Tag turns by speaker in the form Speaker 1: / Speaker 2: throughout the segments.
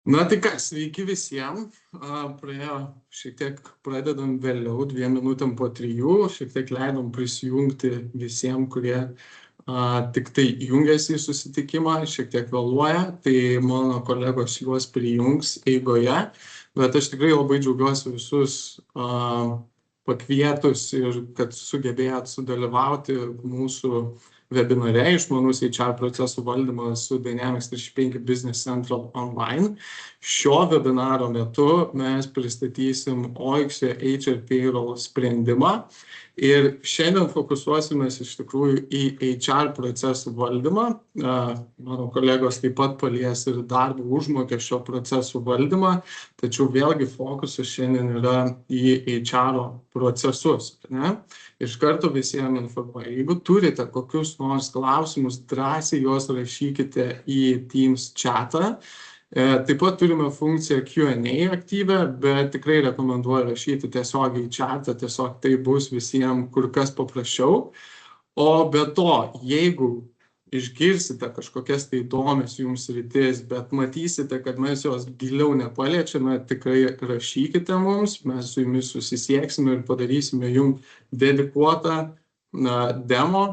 Speaker 1: Na tai ką, sveiki visiems. Praėjo šiek tiek pradedam vėliau, 2 minutėm po 3, šiek tiek leidom prisijungti visiems, kurie tik tai jungiasi į susitikimą, šiek tiek vėluoja, tai mano kolegos juos prijungs eigoje, bet aš tikrai labai džiaugiuosi visus pakvietus ir kad sugebėjot sudalyvauti mūsų webinare Išmanus HR procesų valdymas su Dynamics 365 Business Central Online. Šio webinaro metu mes pristatysim OIXio HR Payroll sprendimą ir šiandien fokusuosimės iš tikrųjų į HR procesų valdymą. Mano kolegos taip pat palies ir darbo užmokesčio procesų valdymą, tačiau vėlgi fokusas šiandien yra į HR procesus. Ne? Iš karto visiems informuoju, jeigu turite kokius nors klausimus, drąsiai juos rašykite į Teams chatą. Taip pat turime funkciją Q&A aktyvę, bet tikrai rekomenduoju rašyti tiesiogiai į chatą, tiesiog tai bus visiems kur kas paprasčiau. O be to, jeigu išgirsite kažkokias tai įdomias jums sritis, bet matysite, kad mes jos giliau nepaliečiame, tikrai rašykite mums, mes su jumis susisieksime ir padarysime jums dedikuotą demo,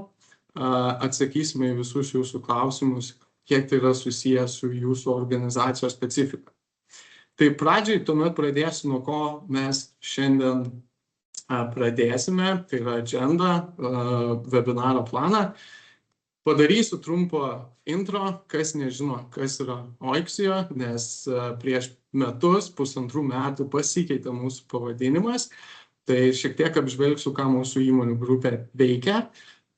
Speaker 1: atsakysime į visus jūsų klausimus, kiek tai yra susijęs su jūsų organizacijos specifika. Tai pradžiai tuomet pradėsiu, nuo ko mes šiandien pradėsime, tai yra agenda, webinaro planą. Padarysiu trumpą intro, kas nežino, kas yra OIXio, nes prieš pusantrų metų pasikeitė mūsų pavadinimas, tai šiek tiek apžvelgsiu, ką mūsų įmonių grupė veikia.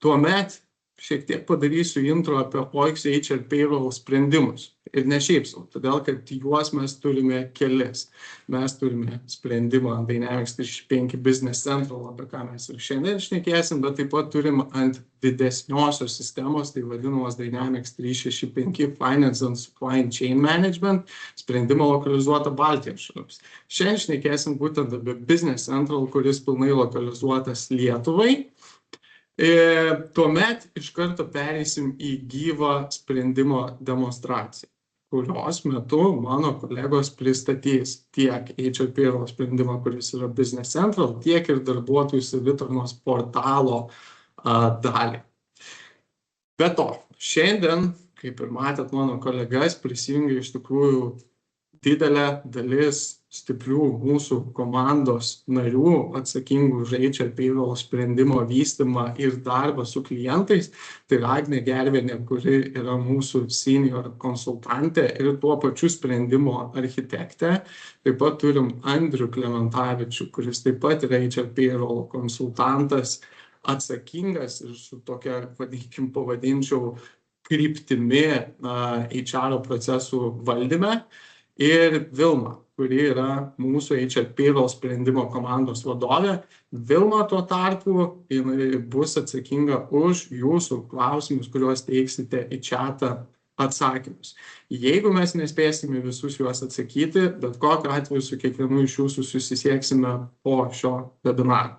Speaker 1: Tuomet šiek tiek padarysiu intro apie OIXio HR Payroll sprendimus. Ir ne šiaip sau, todėl kad juos mes turime kelis. Mes turime sprendimą Dynamics 365 Business Central, apie ką mes ir šiandien šnekėsim, bet taip pat turim ant didesniosios sistemos, tai vadinamos Dynamics 365 Finance and Supply Chain Management, sprendimą lokalizuotą Baltijos šalims. Šiandien šnekėsim būtent apie Business Central, kuris pilnai lokalizuotas Lietuvai. Tuomet iš karto pereisim į gyvą sprendimo demonstraciją, kurios metu mano kolegos pristatys tiek HR Payroll sprendimą, kuris yra Business Central, tiek ir darbuotojų savitarnos portalo dalį. Be to, šiandien, kaip ir matėt mano kolegas, prisijungia iš tikrųjų didelė dalis stiprių mūsų komandos narių atsakingų už HR Payroll sprendimo vystymą ir darbą su klientais. Tai Agnė Gervienė, kuri yra mūsų senior konsultantė ir tuo pačiu sprendimo architektė. Taip pat turim Andrių Klementavičių, kuris taip pat yra HR Payroll konsultantas, atsakingas ir su tokia, pavadinčiau, kryptimi HR procesų valdyme. Ir Vilma, kuri yra mūsų HR Payroll sprendimo komandos vadovė. Vilma tuo tarpu bus atsakinga už jūsų klausimus, kuriuos teiksite į chatą atsakymus. Jeigu mes nespėsime visus juos atsakyti, bet kokiu atveju su kiekvienu iš jūsų susisieksime po šio webinaro.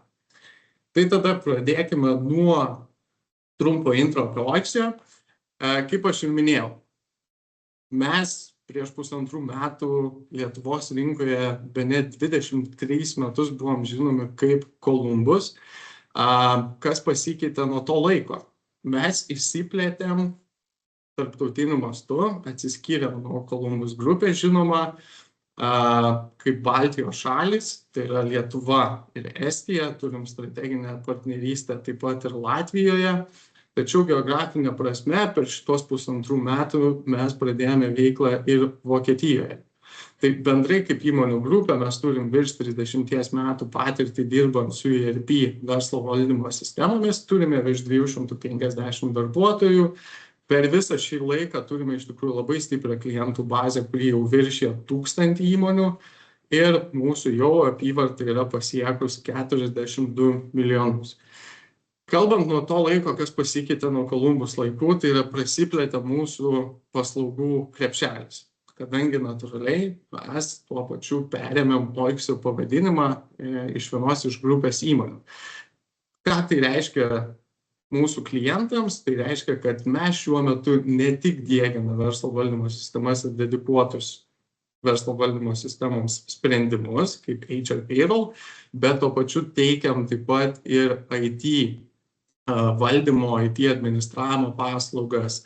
Speaker 1: Tai tada pradėkime nuo trumpo intro apie OIXio. Kaip aš ir minėjau, mes prieš pusantrų metų Lietuvos rinkoje bene 23 metus buvom žinomi kaip Columbus. Kas pasikeitė nuo to laiko? Mes išsiplėtėm tarptautiniu mastu, atsiskyrėm nuo Columbus grupės, žinoma, kaip Baltijos šalis, tai yra Lietuva ir Estija, turim strateginę partnerystę taip pat ir Latvijoje. Tačiau geografinė prasme per šitos pusantrų metų mes pradėjome veiklą ir Vokietijoje. Tai bendrai kaip įmonių grupė mes turim virš 30 metų patirtį dirbant su ERP verslo valdymo sistemomis, turime virš 250 darbuotojų. Per visą šį laiką turime iš tikrųjų labai stiprią klientų bazę, kuri jau viršė 1000 įmonių ir mūsų jau apyvarta yra pasiekus 42 milijonus. Kalbant nuo to laiko, kas pasikeitė nuo Columbus laikų, tai yra prasiplėtė mūsų paslaugų krepšelis. Kadangi natūraliai mes tuo pačiu perėmėm OIXio pavadinimą iš vienos iš grupės įmonių. Ką tai reiškia mūsų klientams? Tai reiškia, kad mes šiuo metu ne tik diegiame verslo valdymo sistemas ir dedikuotus verslo valdymo sistemoms sprendimus, kaip HR Payroll, bet tuo pačiu teikiam taip pat ir IT valdymo, IT administravimo paslaugas,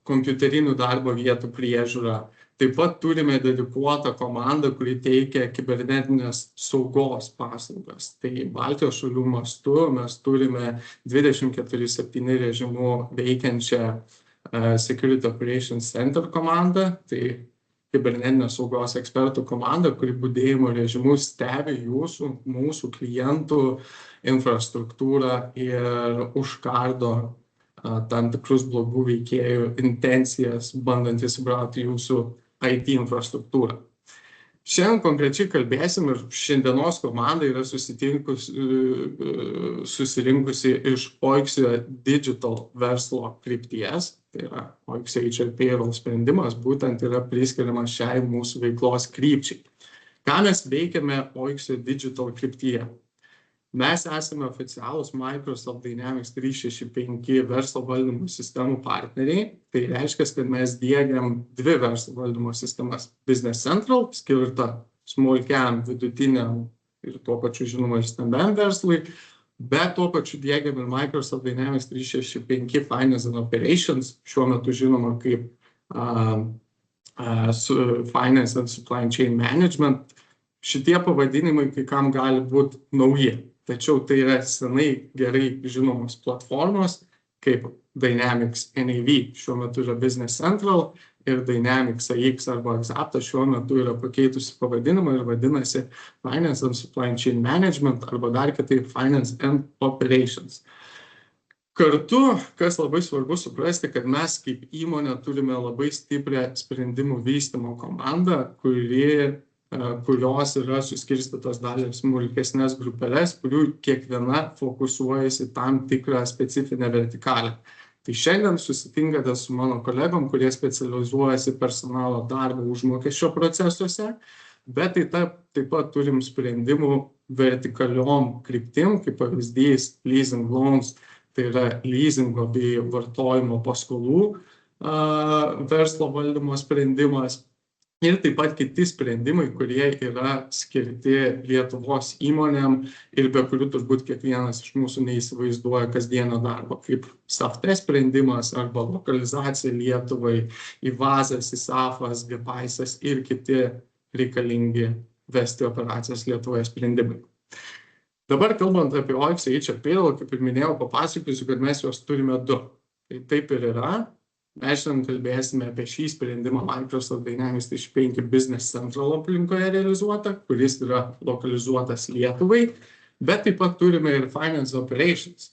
Speaker 1: kompiuterinių darbo vietų priežiūrą. Taip pat turime dedikuotą komandą, kuri teikia kibernetinės saugos paslaugas. Tai Baltijos šalių mastu mes turime 24/7 režimu veikiančią Security Operations Center komandą, tai kibernetinės saugos ekspertų komanda, kuri budėjimo režimu stebi mūsų klientų infrastruktūrą ir užkardo tam tikrus blogų veikėjų intencijas, bandant įsibrauti jūsų IT infrastruktūrą. Šiandien konkrečiai kalbėsim ir šiandienos komanda yra susirinkusi iš Oiksio Digital verslo krypties, tai yra Oiksio HR Payroll sprendimas, būtent yra priskiriamas šiai mūsų veiklos krypčiai. Ką mes veikiame Oiksio Digital kryptyje? Mes esame oficialūs Microsoft Dynamics 365 verslo valdymo sistemų partneriai. Tai reiškia, kad mes diegiam dvi verslo valdymo sistemas. Business Central, skirta smulkiam, vidutiniam ir tuo pačiu žinoma ir stambiam verslui, bet tuo pačiu diegiam ir Microsoft Dynamics 365 Finance and Operations, šiuo metu žinoma kaip Finance and Supply Chain Management. Šitie pavadinimai kai kam gali būti nauji. Tačiau tai yra senai gerai žinomos platformos, kaip Dynamics NAV, šiuo metu yra Business Central, ir Dynamics AX arba Axapta šiuo metu yra pakeitusi pavadinimą ir vadinasi Finance and Supply Chain Management arba dar kitaip Finance and Operations. Kartu, kas labai svarbu suprasti, kad mes kaip įmonė turime labai stiprią sprendimų vystymo komandą, kurios yra suskirstytos dar ir smulkesnes grupeles, kurių kiekviena fokusuojasi tam tikrą specifinę vertikalę. Tai šiandien susitinkate su mano kolegom, kurie specializuojasi personalo darbo užmokesčio procesuose, bet taip pat turim sprendimų vertikaliom kryptim, kaip pavyzdys leasing loans, tai yra leasingo bei vartojimo paskolų verslo valdymo sprendimas. Ir taip pat kiti sprendimai, kurie yra skirti Lietuvos įmonėm ir be kurių turbūt kiekvienas iš mūsų neįsivaizduoja kasdienio darbo, kaip SAFT sprendimas arba lokalizacija Lietuvai, IVAZas, ISAFas, GPAISas ir kiti reikalingi vesti operacijas Lietuvoje sprendimai. Dabar kalbant apie Oiksio HR Payroll, kaip ir minėjau, papasakosiu, kad mes juos turime du. Tai taip ir yra. Mes šiandien kalbėsime apie šį sprendimą Microsoft Dynamics 365 Business Central aplinkoje realizuotą, kuris yra lokalizuotas Lietuvai, bet taip pat turime ir Finance Operations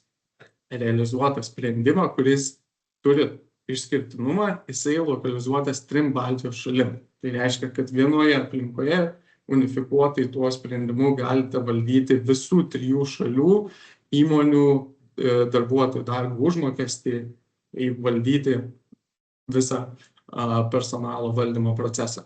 Speaker 1: realizuotą sprendimą, kuris turi išskirtinumą, jisai lokalizuotas 3 Baltijos šalim. Tai reiškia, kad vienoje aplinkoje unifikuotai tuo sprendimu galite valdyti visų 3 šalių įmonių darbuotojų darbo užmokestį, valdyti visą personalo valdymo procesą.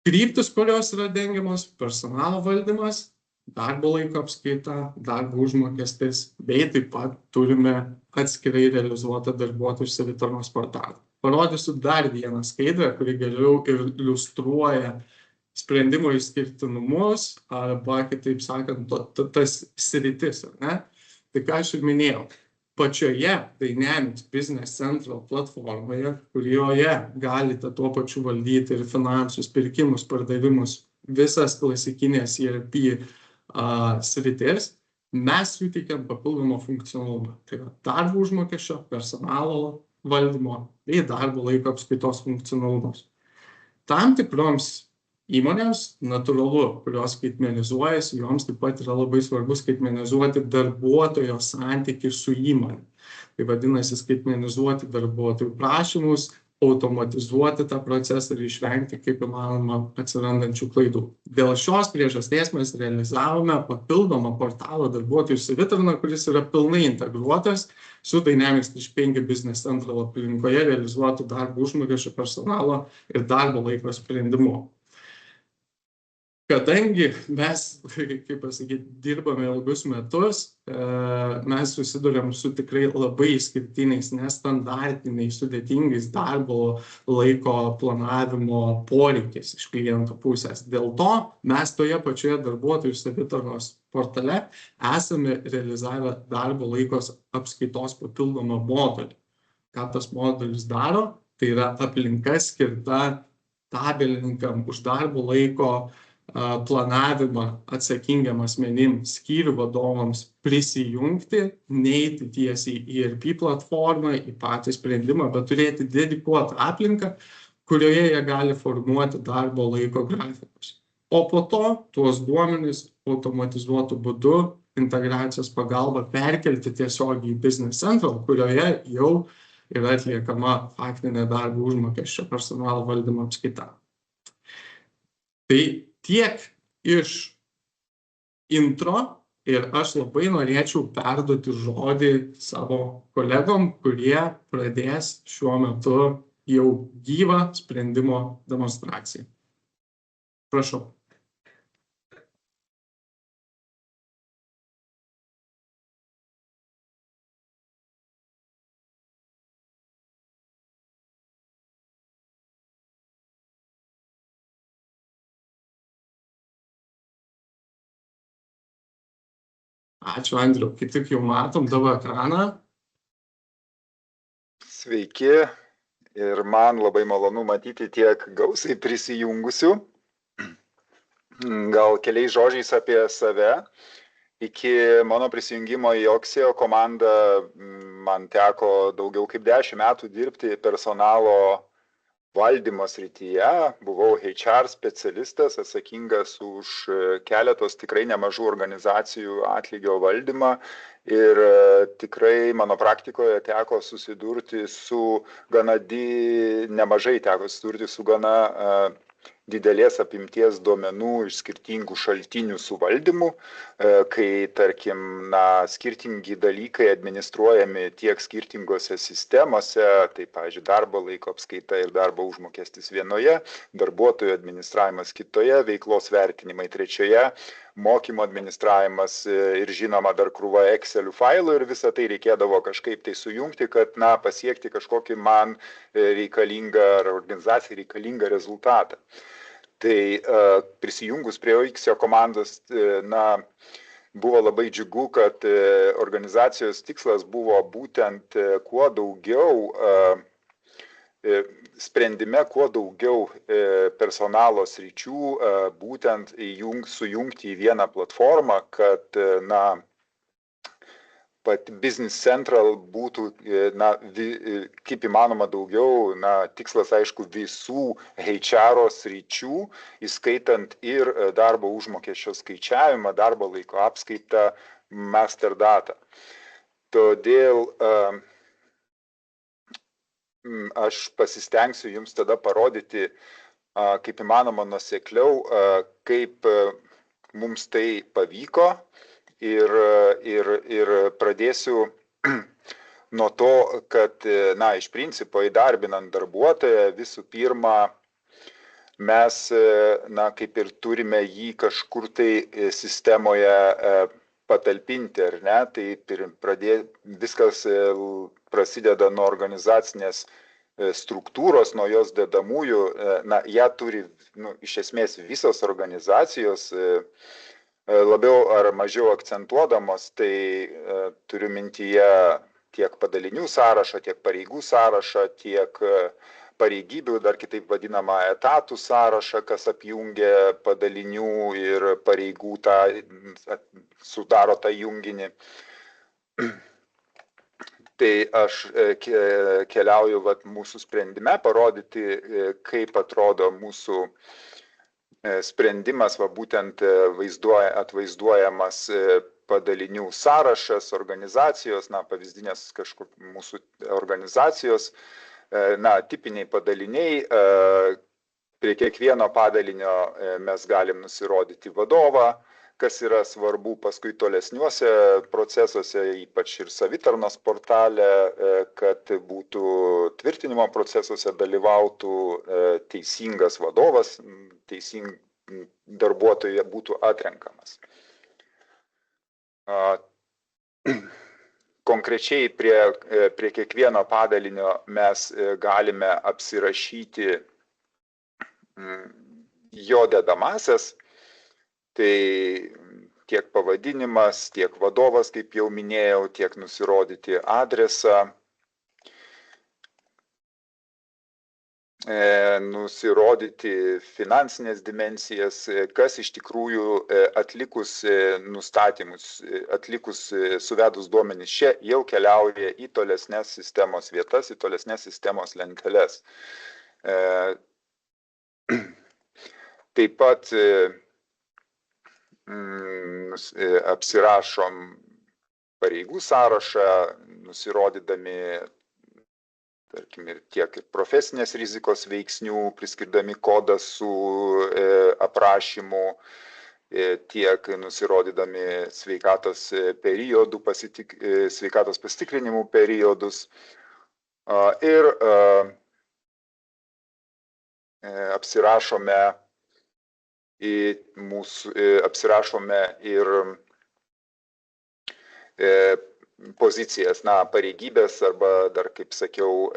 Speaker 1: Kryptis, kurios yra dengiamos: personalo valdymas, darbo laiko apskaita, darbo užmokestis, bei taip pat turime atskirai realizuotą darbuotojų savitarnos portalą. Parodysiu dar vieną skaidrę, kuri geriau iliustruoja sprendimo išskirtinumus arba, kitaip sakant, tas sritis, ne? Tai ką aš ir minėjau. Pačioje Dynamics Business Central platformoje, kurioje galite tuo pačiu valdyti ir finansus, pirkimus, pardavimus, visas klasikinės ERP sritis, mes suteikiam papildomą funkcionalumą. Tai yra darbo užmokesčio, personalo valdymo bei darbo laiko apskaitos funkcionalumus. Tam tikroms įmonėms, natūralu, kurios skaitmenizuojasi, joms taip pat yra labai svarbu skaitmenizuoti darbuotojo santykį su įmonė. Tai vadinasi, skaitmenizuoti darbuotojų prašymus, automatizuoti tą procesą ir išvengti kaip įmanoma atsirandančių klaidų. Dėl šios priežasties mes realizavome papildomą portalą darbuotojų savitarną, kuris yra pilnai integruotas su Dynamics 365 Business Central aplinkoje realizuotų darbo užmokesčio, personalo ir darbo laiko sprendimu. Kadangi mes, kaip pasakyti, dirbame ilgus metus, mes susiduriam su tikrai labai išskirtiniais, nestandartiniais, sudėtingais darbo laiko planavimo poreikiais iš klientų pusės. Dėl to mes toje pačioje darbuotojų savitarnos portale esame realizavę darbo laikos apskaitos papildomą modulį. Ką tas modulis daro? Tai yra aplinka skirta tabelininkam už darbo laiko planavimą atsakingiam asmenim, skyrių vadovams prisijungti, neiti tiesiai į ERP platformą, į patį sprendimą, bet turėti dedikuotą aplinką, kurioje jie gali formuoti darbo laiko grafikus. O po to tuos duomenis automatizuotų būdu integracijos pagalba perkelti tiesiogiai į Business Central, kurioje jau yra atliekama faktinė darbo užmokesčio personalo valdymo apskaita. Tai tiek iš intro ir aš labai norėčiau perduoti žodį savo kolegom, kurie pradės šiuo metu jau gyvą sprendimo demonstraciją. Prašau. Ačiū, Andriau. Kaip tik jau matom tavo ekraną.
Speaker 2: Sveiki ir man labai malonu matyti tiek gausiai prisijungusių. Gal keliais žodžiais apie save. Iki mano prisijungimo į Oxio komandą man teko daugiau kaip 10 metų dirbti personalo valdymo srityje. Buvau HR specialistas, atsakingas už keletos tikrai nemažų organizacijų atlygio valdymą ir tikrai mano praktikoje teko susidurti su gana didelės apimties duomenų iš skirtingų šaltinių suvaldymu, kai, tarkim, skirtingi dalykai administruojami tiek skirtingose sistemose, tai, pavyzdžiui, darbo laiko apskaita ir darbo užmokestis vienoje, darbuotojų administravimas kitoje, veiklos vertinimai trečioje, mokymo administravimas ir žinoma dar krūva Excel failų ir visą tai reikėdavo kažkaip tai sujungti, kad pasiekti kažkokį man reikalingą ar organizacijai reikalingą rezultatą. Tai prisijungus prie Oxio komandos, buvo labai džiugu, kad organizacijos tikslas buvo būtent kuo daugiau sprendime, kuo daugiau personalo sričių būtent sujungti į vieną platformą, kad pat Business Central būtų kaip įmanoma daugiau, tikslas aišku visų HR sričių, įskaitant ir darbo užmokesčio skaičiavimą, darbo laiko apskaitą, master data. Todėl aš pasistengsiu jums tada parodyti, kaip įmanoma nuosekliau, kaip mums tai pavyko. Ir pradėsiu nuo to, kad, iš principo įdarbinant darbuotoją, visų pirma, mes, kaip ir turime jį kažkur tai sistemoje patalpinti, ar ne, tai viskas prasideda nuo organizacinės struktūros, nuo jos dedamųjų, ją turi, iš esmės visos organizacijos, labiau ar mažiau akcentuodamos, tai turiu mintyje tiek padalinių sąrašą, tiek pareigų sąrašą, tiek pareigybių, dar kitaip vadinamą etatų sąrašą, kas apjungia padalinių ir pareigų, sudaro tą junginį. Tai aš keliauju mūsų sprendime parodyti, kaip atrodo mūsų sprendimas, būtent atvaizduojamas padalinių sąrašas, organizacijos, pavyzdinės kažkur mūsų organizacijos, tipiniai padaliniai, prie kiekvieno padalinio mes galim nusirodyti vadovą, kas yra svarbu paskui tolesniuose procesuose, ypač ir savitarnos portale, kad būtų tvirtinimo procesuose dalyvautų teisingas vadovas, darbuotojui būtų atrenkamas. Konkrečiai prie kiekvieno padalinio mes galime apsirašyti jo dedamąsias, tai tiek pavadinimas, tiek vadovas, kaip jau minėjau, tiek nusirodyti adresą, nusirodyti finansinės dimensijas, kas iš tikrųjų atlikus nustatymus, atlikus suvedus duomenis čia jau keliauja į tolesnės sistemos vietas, į tolesnės sistemos lenteles. Taip pat apsirašom pareigų sąrašą, nusirodydami tarkim, tiek profesinės rizikos veiksnių, priskirdami kodą su aprašymu, tiek nusirodydami sveikatos pasitikrinimų periodus ir apsirašome ir pozicijas, pareigybės arba dar, kaip sakiau,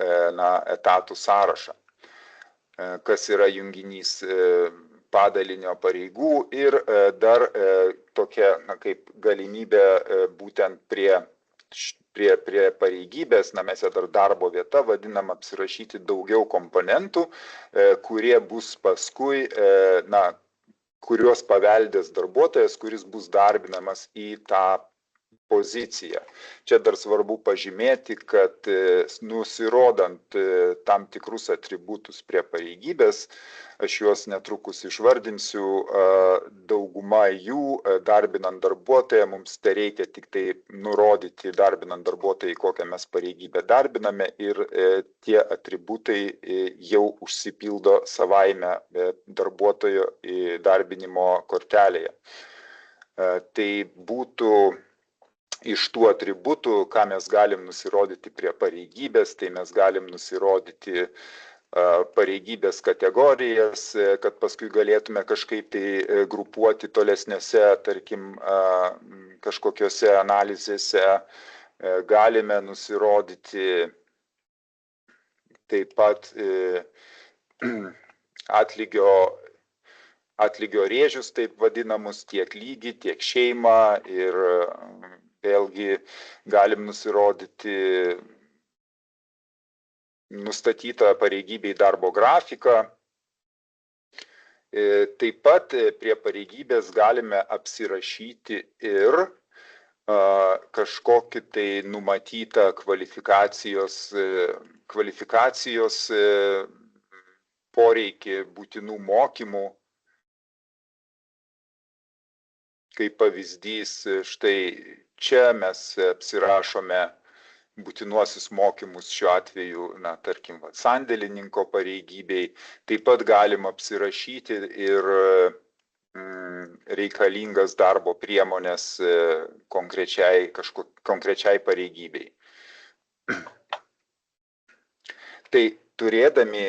Speaker 2: etatų sąrašą, kas yra junginys padalinio pareigų ir dar tokia kaip galimybė būtent prie pareigybės, mes ją dar darbo vieta vadinam, apsirašyti daugiau komponentų, kurie bus paskui, kuriuos paveldės darbuotojas, kuris bus darbinamas į tą poziciją. Čia dar svarbu pažymėti, kad nusirodant tam tikrus atributus prie pareigybės, aš juos netrukus išvardinsiu, dauguma jų darbinant darbuotoją, mums reikia tik tai nurodyti darbinant darbuotoją, kokią mes pareigybę darbiname ir tie atributai jau užsipildo savaime darbuotojo darbinimo kortelėje. Tai būtų iš tų atributų, ką mes galim nusirodyti prie pareigybės, tai mes galim nusirodyti pareigybės kategorijas, kad paskui galėtume kažkaip tai grupuoti tolesnėse, tarkim, kažkokiose analizėse. Galime nusirodyti taip pat atlygio rėžius, taip vadinamus, tiek lygį, tiek šeimą ir vėlgi galim nusirodyti nustatytą pareigybei darbo grafiką. Taip pat prie pareigybės galime apsirašyti ir kažkokį tai numatytą kvalifikacijos poreikį, būtinų mokymų. Kaip pavyzdys, štai čia mes apsirašome būtinuosius mokymus šiuo atveju, tarkim, sandėlininko pareigybei. Taip pat galim apsirašyti ir reikalingas darbo priemonės konkrečiai pareigybei. Tai turėdami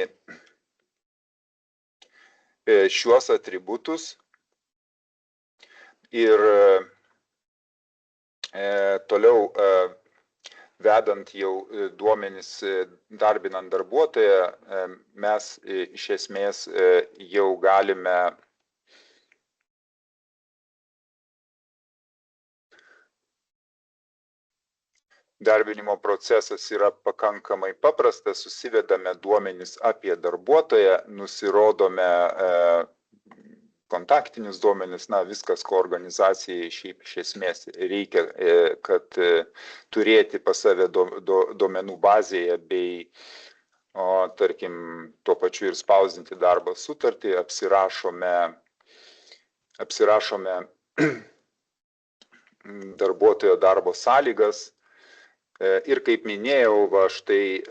Speaker 2: šiuos atributus ir toliau vedant jau duomenis darbinant darbuotoją, mes iš esmės jau galime darbinimo procesas yra pakankamai paprastas, susivedame duomenis apie darbuotoją, nusirodome kontaktinius duomenis, viskas, ko organizacijai šiaip iš esmės reikia, kad turėti pas save duomenų bazėje bei, tarkim, tuo pačiu ir spausdinti darbo sutartį, apsirašome darbuotojo darbo sąlygas ir, kaip minėjau, štai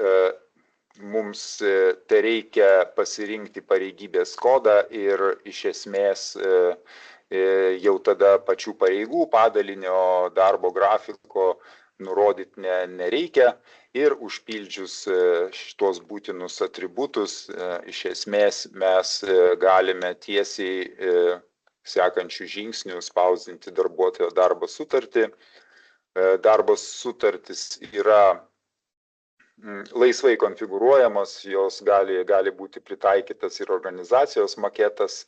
Speaker 2: mums tai reikia pasirinkti pareigybės kodą ir iš esmės jau tada pačių pareigų, padalinio darbo grafiko nurodyti nereikia ir užpildžius šitos būtinus atributus, iš esmės mes galime tiesiai sekančių žingsnių spausdinti darbuotojo darbo sutartį. Darbo sutartis yra laisvai konfigūruojamos, jos gali būti pritaikytas ir organizacijos maketas.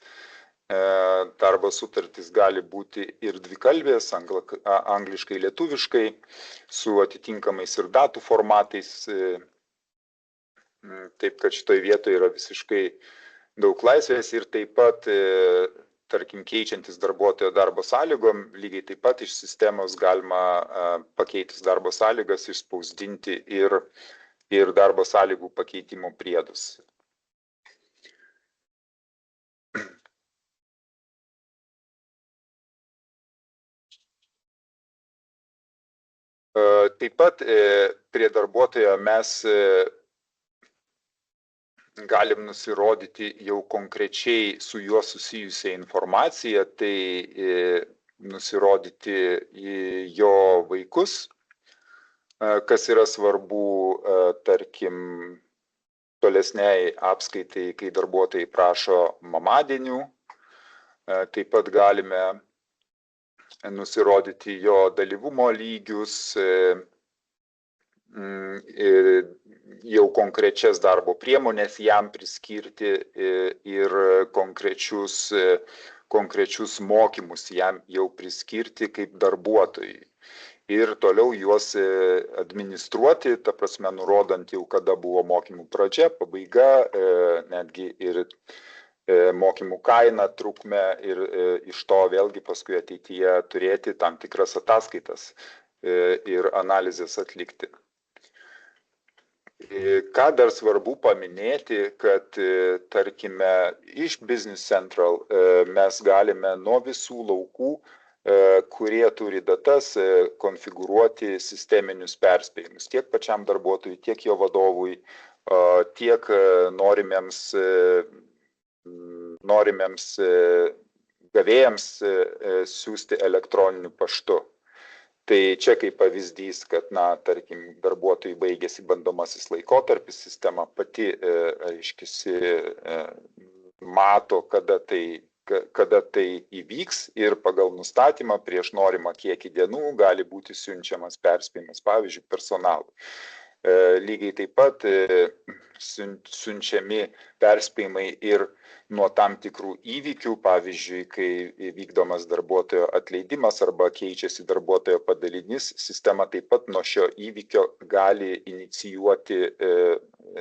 Speaker 2: Darbo sutartys gali būti ir dvikalbės, angliškai, lietuviškai, su atitinkamais ir datų formatais. Taip, kad šitoje vietoje yra visiškai daug laisvės ir taip pat, tarkim, keičiantis darbuotojo darbo sąlygom, lygiai taip pat iš sistemos galima pakeitis darbo sąlygas išspausdinti ir darbo sąlygų pakeitimo priedus. Taip pat prie darbuotojo mes galim nusirodyti jau konkrečiai su juo susijusią informaciją, tai nusirodyti jo vaikus, kas yra svarbu, tarkim, tolesniai apskaitai, kai darbuotojai prašo mamadienių. Taip pat galime nusirodyti jo dalyvumo lygius, jau konkrečias darbo priemonės jam priskirti ir konkrečius mokymus jam jau priskirti kaip darbuotojai. Ir toliau juos administruoti, ta prasme, nurodant jau, kada buvo mokymų pradžia, pabaiga, netgi ir mokymų kainą, trukmę ir iš to vėlgi paskui ateityje turėti tam tikras ataskaitas ir analizės atlikti. Ką dar svarbu paminėti, kad, tarkime, iš Business Central mes galime nuo visų laukų, kurie turi datas, konfigūruoti sisteminius perspėjimus tiek pačiam darbuotojui, tiek jo vadovui, tiek norimiems gavėjams siūsti elektroniniu paštu. Tai čia kaip pavyzdys, kad, tarkim, darbuotojai baigėsi bandomasis laikotarpis, sistema pati, aiškisi, mato, kada tai įvyks ir pagal nustatymą prieš norimą kiekį dienų gali būti siunčiamas perspėjimas, pavyzdžiui, personalui. Lygiai taip pat siunčiami perspėjimai ir nuo tam tikrų įvykių, pavyzdžiui, kai vykdomas darbuotojo atleidimas arba keičiasi darbuotojo padalinys, sistema taip pat nuo šio įvykio gali inicijuoti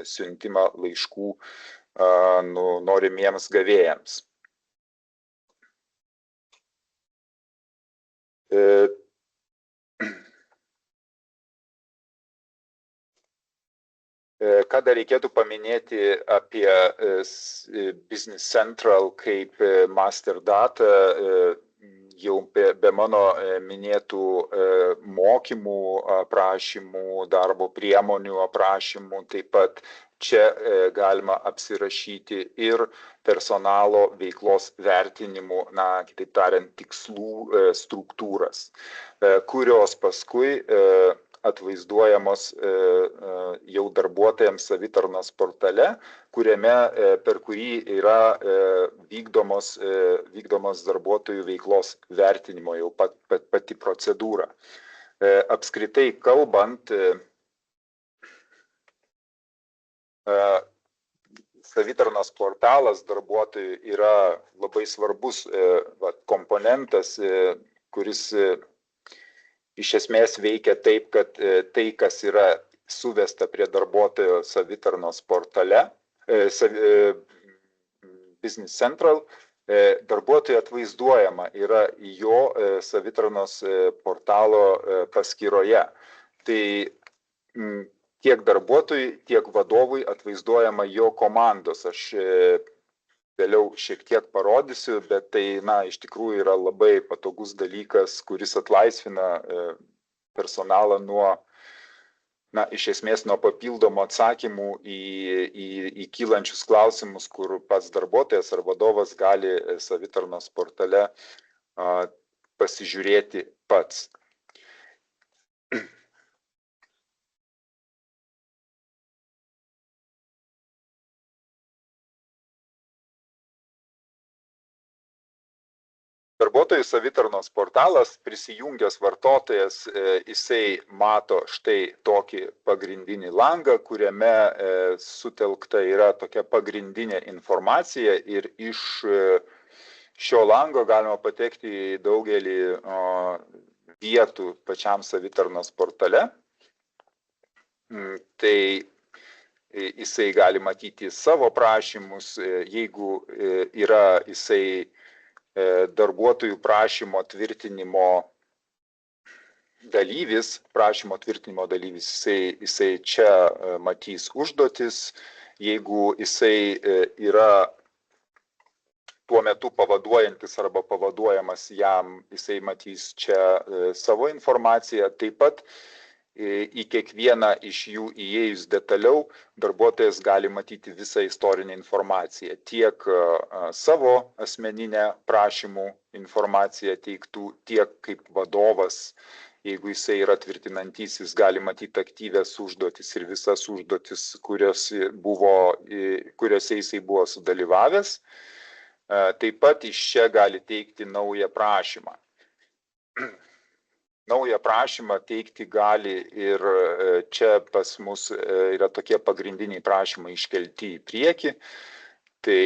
Speaker 2: siuntimą laiškų norimiems gavėjams. Ką dar reikėtų paminėti apie Business Central kaip master data, jau be mano minėtų mokymų aprašymų, darbo priemonių aprašymų, taip pat čia galima apsirašyti ir personalo veiklos vertinimų, kitaip tariant, tikslų struktūras, kurios paskui atvaizduojamos jau darbuotojams savitarnos portale, per kurį yra vykdomos darbuotojų veiklos vertinimo jau pati procedūra. Apskritai kalbant, savitarnos portalas darbuotojų yra labai svarbus komponentas, kuris iš esmės veikia taip, kad tai, kas yra suvesta prie darbuotojo savitarnos portale, Business Central, darbuotojui atvaizduojama yra jo savitarnos portalo paskyroje. Tai tiek darbuotojui, tiek vadovui atvaizduojama jo komandos. Aš vėliau šiek tiek parodysiu, bet tai, iš tikrųjų yra labai patogus dalykas, kuris atlaisvina personalą nuo, iš esmės nuo papildomų atsakymų į kylančius klausimus, kur pats darbuotojas ar vadovas gali savitarnos portale pasižiūrėti pats. Darbuotojų savitarnos portalas, prisijungęs vartotojas, jisai mato štai tokį pagrindinį langą, kuriame sutelkta yra tokia pagrindinė informacija ir iš šio lango galima patekti į daugelį vietų pačiam savitarnos portale. Tai jisai gali matyti savo prašymus, jeigu yra jisai darbuotojų prašymo tvirtinimo dalyvis, jisai čia matys užduotis, jeigu jisai yra tuo metu pavaduojantis arba pavaduojamas jam, jisai matys čia savo informaciją. Taip pat į kiekvieną iš jų įėjus detaliau, darbuotojas gali matyti visą istorinę informaciją, tiek savo asmeninę prašymų informaciją teiktų, tiek kaip vadovas, jeigu jisai yra tvirtinantysis, gali matyti aktyvias užduotis ir visas užduotis, kuriose jisai buvo sudalyvavęs. Taip pat iš čia gali teikti naują prašymą. Naują prašymą teikti gali ir čia pas mus yra tokie pagrindiniai prašymai iškelti į priekį. Tai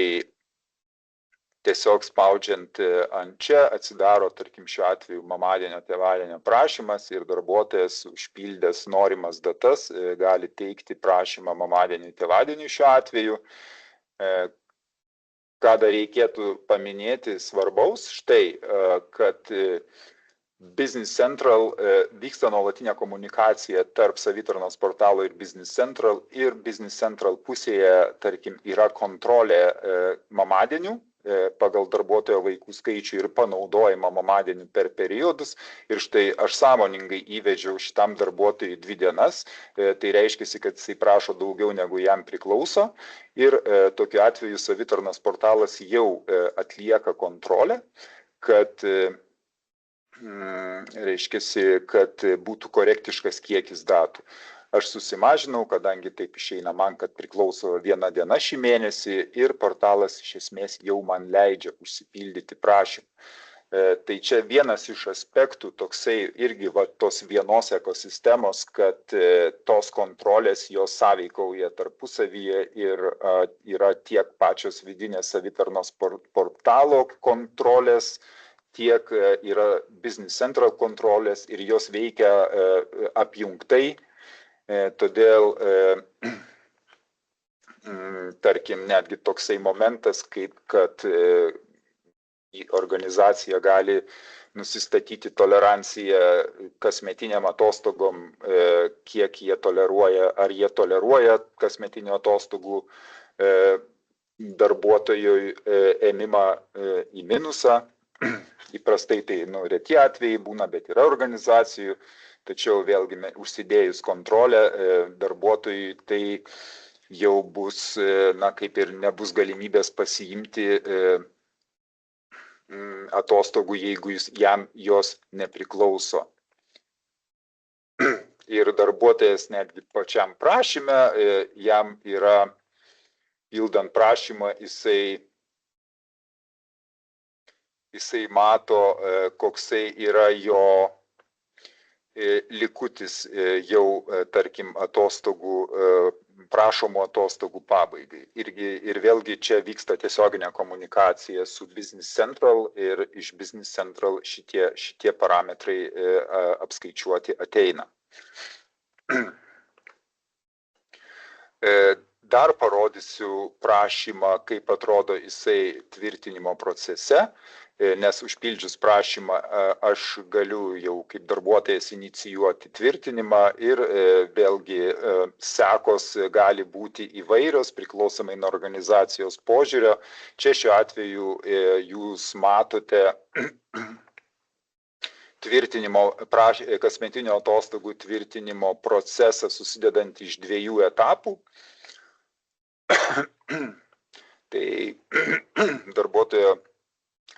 Speaker 2: tiesiog spaudžiant ant čia atsidaro, tarkim, šiuo atveju mamadienio, tėvadienio prašymas ir darbuotojas užpildęs norimas datas gali teikti prašymą mamadieniui, tėvadieniui šiuo atveju. Ką dar reikėtų paminėti svarbaus, štai, kad Business Central vyksta nuolatinė komunikacija tarp savitarnos portalo ir Business Central. Ir Business Central pusėje, tarkim, yra kontrolė mamadienių pagal darbuotojo vaikų skaičių ir panaudojimą mamadienių per periodus. Ir štai aš sąmoningai įvedžiau šitam darbuotojui 2 dienas. Tai reiškia, kad jisai prašo daugiau negu jam priklauso. Ir tokiu atveju savitarnos portalas jau atlieka kontrolę, kad kad būtų korektiškas kiekis datų. Aš susimažinau, kadangi taip išeina man, kad priklauso 1 diena šį mėnesį ir portalas iš esmės jau man leidžia užsipildyti prašymą. Tai čia vienas iš aspektų toksai irgi tos vienos ekosistemos, kad tos kontrolės jos sąveikauja tarpusavyje ir yra tiek pačios vidinės savitarnos portalo kontrolės, tiek yra Business Central kontrolės ir jos veikia apjungtai. Todėl, tarkim, netgi toksai momentas, kaip kad organizacija gali nusistatyti toleranciją kasmetiniam atostogom, kiek jie toleruoja, ar jie toleruoja kasmetinių atostogų darbuotojui ėmimą į minusą. Įprastai tai reti atvejai būna, bet yra organizacijų, tačiau vėlgi užsidėjus kontrolę darbuotojui tai jau bus, kaip ir nebus galimybės pasiimti atostogų, jeigu jam jos nepriklauso. Ir darbuotojas netgi pačiam prašyme, jam yra pildant prašymą, jisai mato, koksai yra jo likutis jau, tarkim, atostogų, prašomų atostogų pabaigai. Ir vėlgi čia vyksta tiesioginė komunikacija su Business Central ir iš Business Central šitie parametrai apskaičiuoti ateina. Dar parodysiu prašymą, kaip atrodo jisai tvirtinimo procese, nes užpildžius prašymą aš galiu jau kaip darbuotojas inicijuoti tvirtinimą ir vėlgi sekos gali būti įvairios priklausomai nuo organizacijos požiūrio. Čia šiuo atveju jūs matote kasmetinio atostogų tvirtinimo procesą susidedant iš 2 etapų. Tai darbuotojo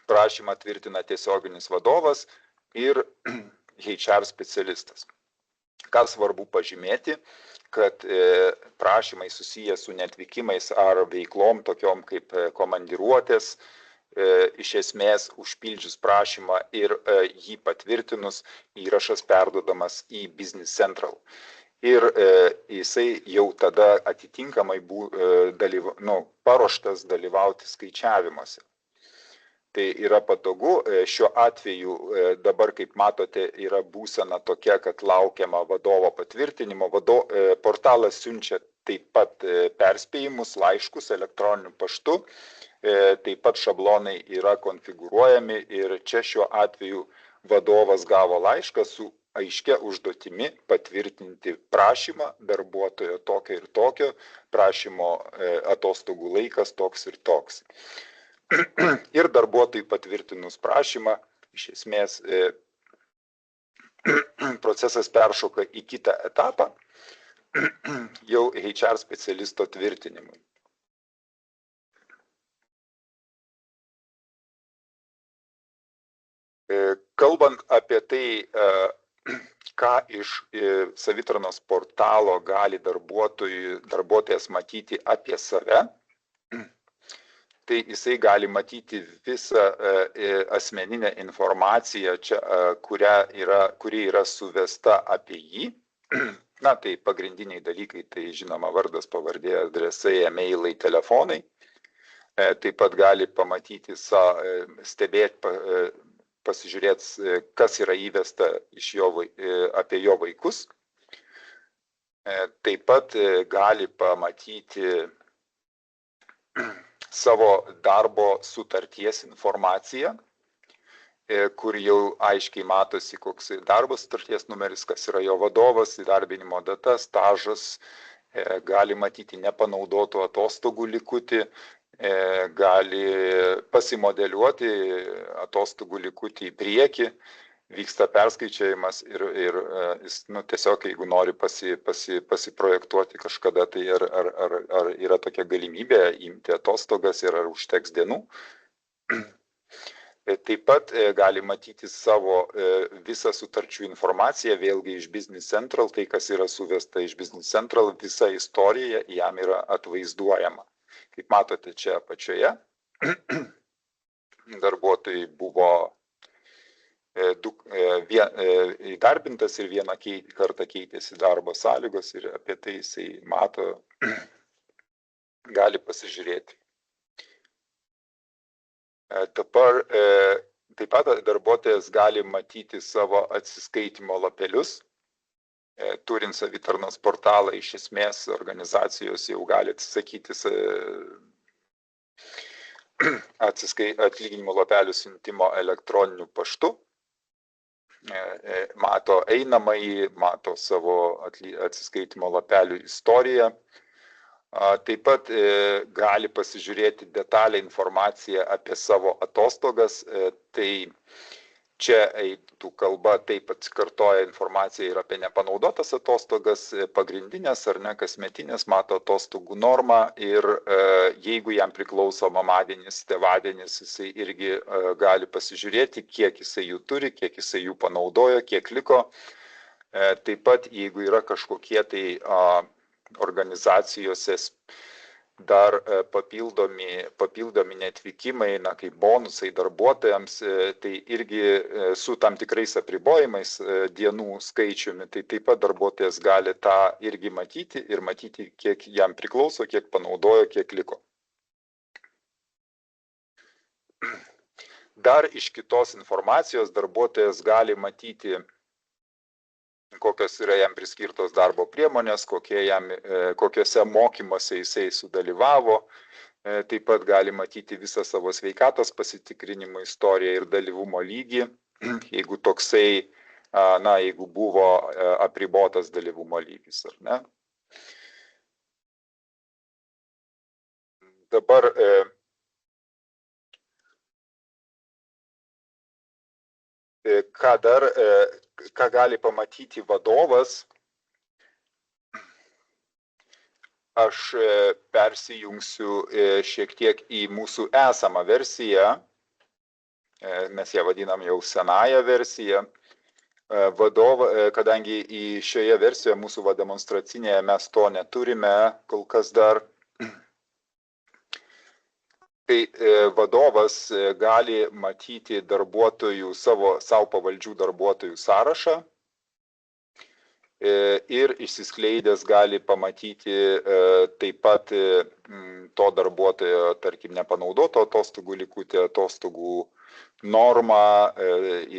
Speaker 2: prašymą tvirtina tiesioginis vadovas ir HR specialistas. Ką svarbu pažymėti, kad prašymai susiję su neatvykimais ar veiklom tokiom kaip komandiruotės, iš esmės užpildžius prašymą ir jį patvirtinus, įrašas perduodamas į Business Central. Ir jisai jau tada atitinkamai paruoštas dalyvauti skaičiavimuose. Tai yra patogu. Šiuo atveju dabar, kaip matote, yra būsena tokia, kad laukiama vadovo patvirtinimo. Portalas siunčia taip pat perspėjimus, laiškus elektroniniu paštu. Taip pat šablonai yra konfigūruojami ir čia šiuo atveju vadovas gavo laišką su aiškia užduotimi patvirtinti prašymą darbuotojo tokio ir tokio, prašymo atostogų laikas toks ir toks. Ir darbuotojui patvirtinus prašymą, iš esmės procesas peršoka į kitą etapą, jau HR specialisto tvirtinimui. Kalbant apie tai, ką iš savitarnos portalo gali darbuotojas matyti apie save, tai jisai gali matyti visą asmeninę informaciją, kuri yra suvesta apie jį. Na, tai pagrindiniai dalykai, tai žinoma vardas, pavardė, adresai, e-mailai, telefonai. Taip pat gali pamatyti, stebėti, pasižiūrėti, kas yra įvesta apie jo vaikus. Taip pat gali pamatyti savo darbo sutarties informaciją, kur jau aiškiai matosi, koks darbo sutarties numeris, kas yra jo vadovas, įdarbinimo data, stažas, gali matyti nepanaudotų atostogų likutį, gali pasimodeliuoti atostogų likutį į priekį, vyksta perskaičiavimas ir tiesiog, jeigu nori pasiprojektuoti kažkada, tai ar yra tokia galimybė imti atostogas ir ar užteks dienų. Taip pat gali matyti savo visą sutarčių informaciją, vėlgi iš Business Central, tai kas yra suvesta iš Business Central, visa istorija jam yra atvaizduojama. Kaip matote čia apačioje, darbuotojai buvo įdarbintas ir vieną kartą keitėsi darbo sąlygos ir apie tai jisai mato, gali pasižiūrėti. Dabar taip pat darbuotojas gali matyti savo atsiskaitimo lapelius. Turint savitarnos portalą, iš esmės organizacijos jau gali atsisakyti atlyginimo lapelių siuntimo elektroniniu paštu. Mato einamąjį, mato savo atsiskaitimo lapelių istoriją. Taip pat gali pasižiūrėti detalę informaciją apie savo atostogas. Tai čia eitų kalba, taip atsikartoja informacija ir apie nepanaudotas atostogas, pagrindinės ar ne kasmetinės, mato atostogų normą ir jeigu jam priklauso mamadienis, tėvadienis, jisai irgi gali pasižiūrėti, kiek jisai jų turi, kiek jisai jų panaudojo, kiek liko. Taip pat, jeigu yra kažkokie tai organizacijose dar papildomi neatvykimai, kaip bonusai darbuotojams, tai irgi su tam tikrais apribojimais dienų skaičiumi, tai taip pat darbuotojas gali tą irgi matyti ir matyti, kiek jam priklauso, kiek panaudojo, kiek liko. Dar iš kitos informacijos darbuotojas gali matyti, kokios yra jam priskirtos darbo priemonės, kokiuose mokymuose jisai sudalyvavo. Taip pat gali matyti visą savo sveikatos pasitikrinimo istoriją ir dalyvumo lygį, jeigu toksai, jeigu buvo apribotas dalyvumo lygis, ar ne. Dabar ką gali pamatyti vadovas, aš persijungsiu šiek tiek į mūsų esamą versiją, mes ją vadinam jau senąją versiją. Kadangi į šioje versijoje mūsų demonstracinėje mes to neturime kol kas dar, Tai vadovas gali matyti darbuotojų, savo pavaldžių darbuotojų sąrašą ir išsiskleidęs gali pamatyti taip pat to darbuotojo, tarkim, nepanaudoto atostogų likutį, atostogų normą,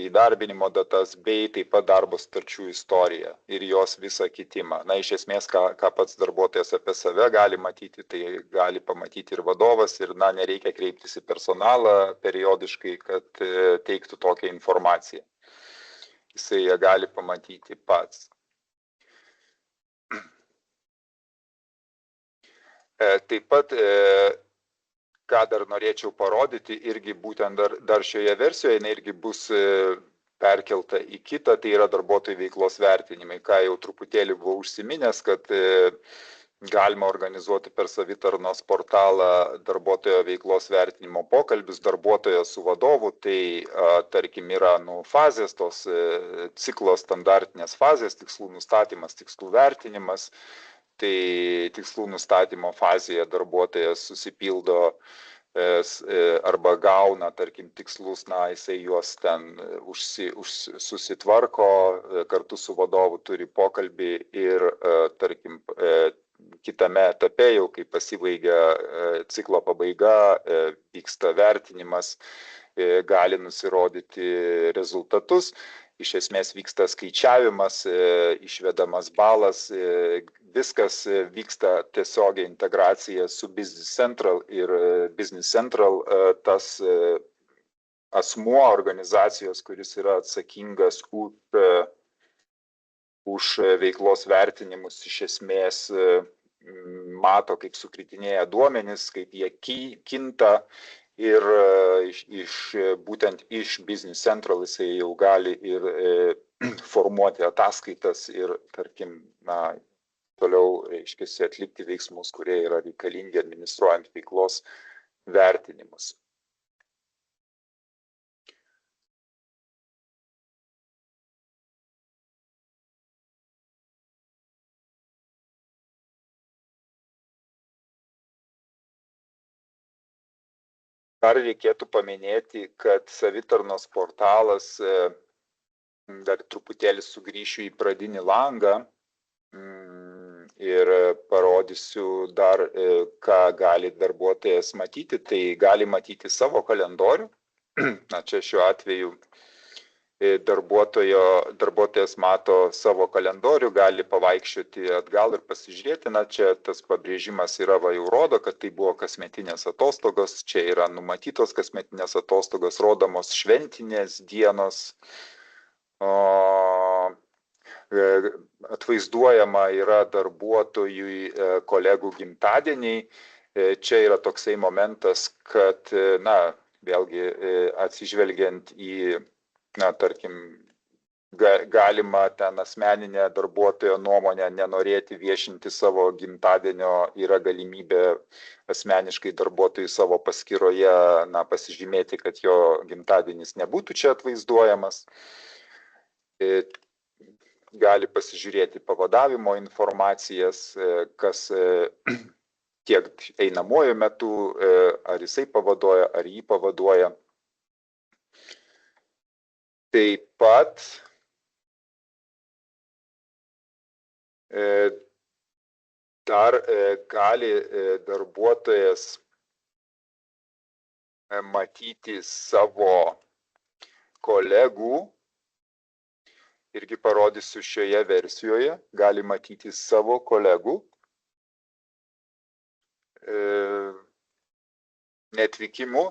Speaker 2: įdarbinimo datas, bei taip pat darbo sutarčių istoriją ir jos visą kitimą. Na, iš esmės, ką pats darbuotojas apie save gali matyti, tai gali pamatyti ir vadovas, ir, na, nereikia kreiptis į personalą periodiškai, kad teiktų tokią informaciją. Jisai ją gali pamatyti pats. Taip pat, ką dar norėčiau parodyti, irgi būtent dar šioje versijoje, jinai irgi bus perkelta į kitą, tai yra darbuotojų veiklos vertinimai, ką jau truputėlį buvau užsiminęs, kad galima organizuoti per savitarnos portalą darbuotojo veiklos vertinimo pokalbius, darbuotojo su vadovu, tai tarkim yra fazės, tos ciklo standartinės fazės, tikslų nustatymas, tikslų vertinimas. Tai tikslų nustatymo fazėje darbuotojas susipildo arba gauna, tarkim, tikslus, na, jisai juos ten susitvarko, kartu su vadovu turi pokalbį ir, tarkim, kitame etape, jau kai pasibaigia ciklo pabaiga, vyksta vertinimas, gali nusirodyti rezultatus. Iš esmės vyksta skaičiavimas, išvedamas balas, viskas vyksta tiesiogiai integracija su Business Central ir Business Central tas asmuo organizacijos, kuris yra atsakingas už veiklos vertinimus, iš esmės mato, kaip sukritinėja duomenys, kaip jie kinta. Ir būtent iš Business Central jisai jau gali ir formuoti ataskaitas ir, tarkim, na, toliau, reiškia, atlikti veiksmus, kurie yra reikalingi administruojant veiklos vertinimus. Dar reikėtų paminėti, kad savitarnos portalas, dar truputėlį sugrįšiu į pradinį langą ir parodysiu dar, ką gali darbuotojas matyti. Tai gali matyti savo kalendorių. Na, čia šiuo atveju darbuotojas mato savo kalendorių, gali pavaikščioti atgal ir pasižiūrėti. Na, čia tas pabrėžimas yra, jau rodo, kad tai buvo kasmetinės atostogos, čia yra numatytos kasmetinės atostogos, rodomos šventinės dienos, atvaizduojama yra darbuotojų kolegų gimtadieniai. Čia yra toksai momentas, kad, na, vėlgi atsižvelgiant į, na, tarkim, galima ten asmeninę darbuotojo nuomonę nenorėti viešinti savo gimtadienio, yra galimybė asmeniškai darbuotojui savo paskyroje, na, pasižymėti, kad jo gimtadienis nebūtų čia atvaizduojamas. Gali pasižiūrėti pavadavimo informacijas, kas tiek einamuoju metu, ar jisai pavaduoja, ar jį pavaduoja. Taip pat dar gali darbuotojas matyti savo kolegų, irgi parodysiu šioje versijoje, gali matyti savo kolegų neatvykimų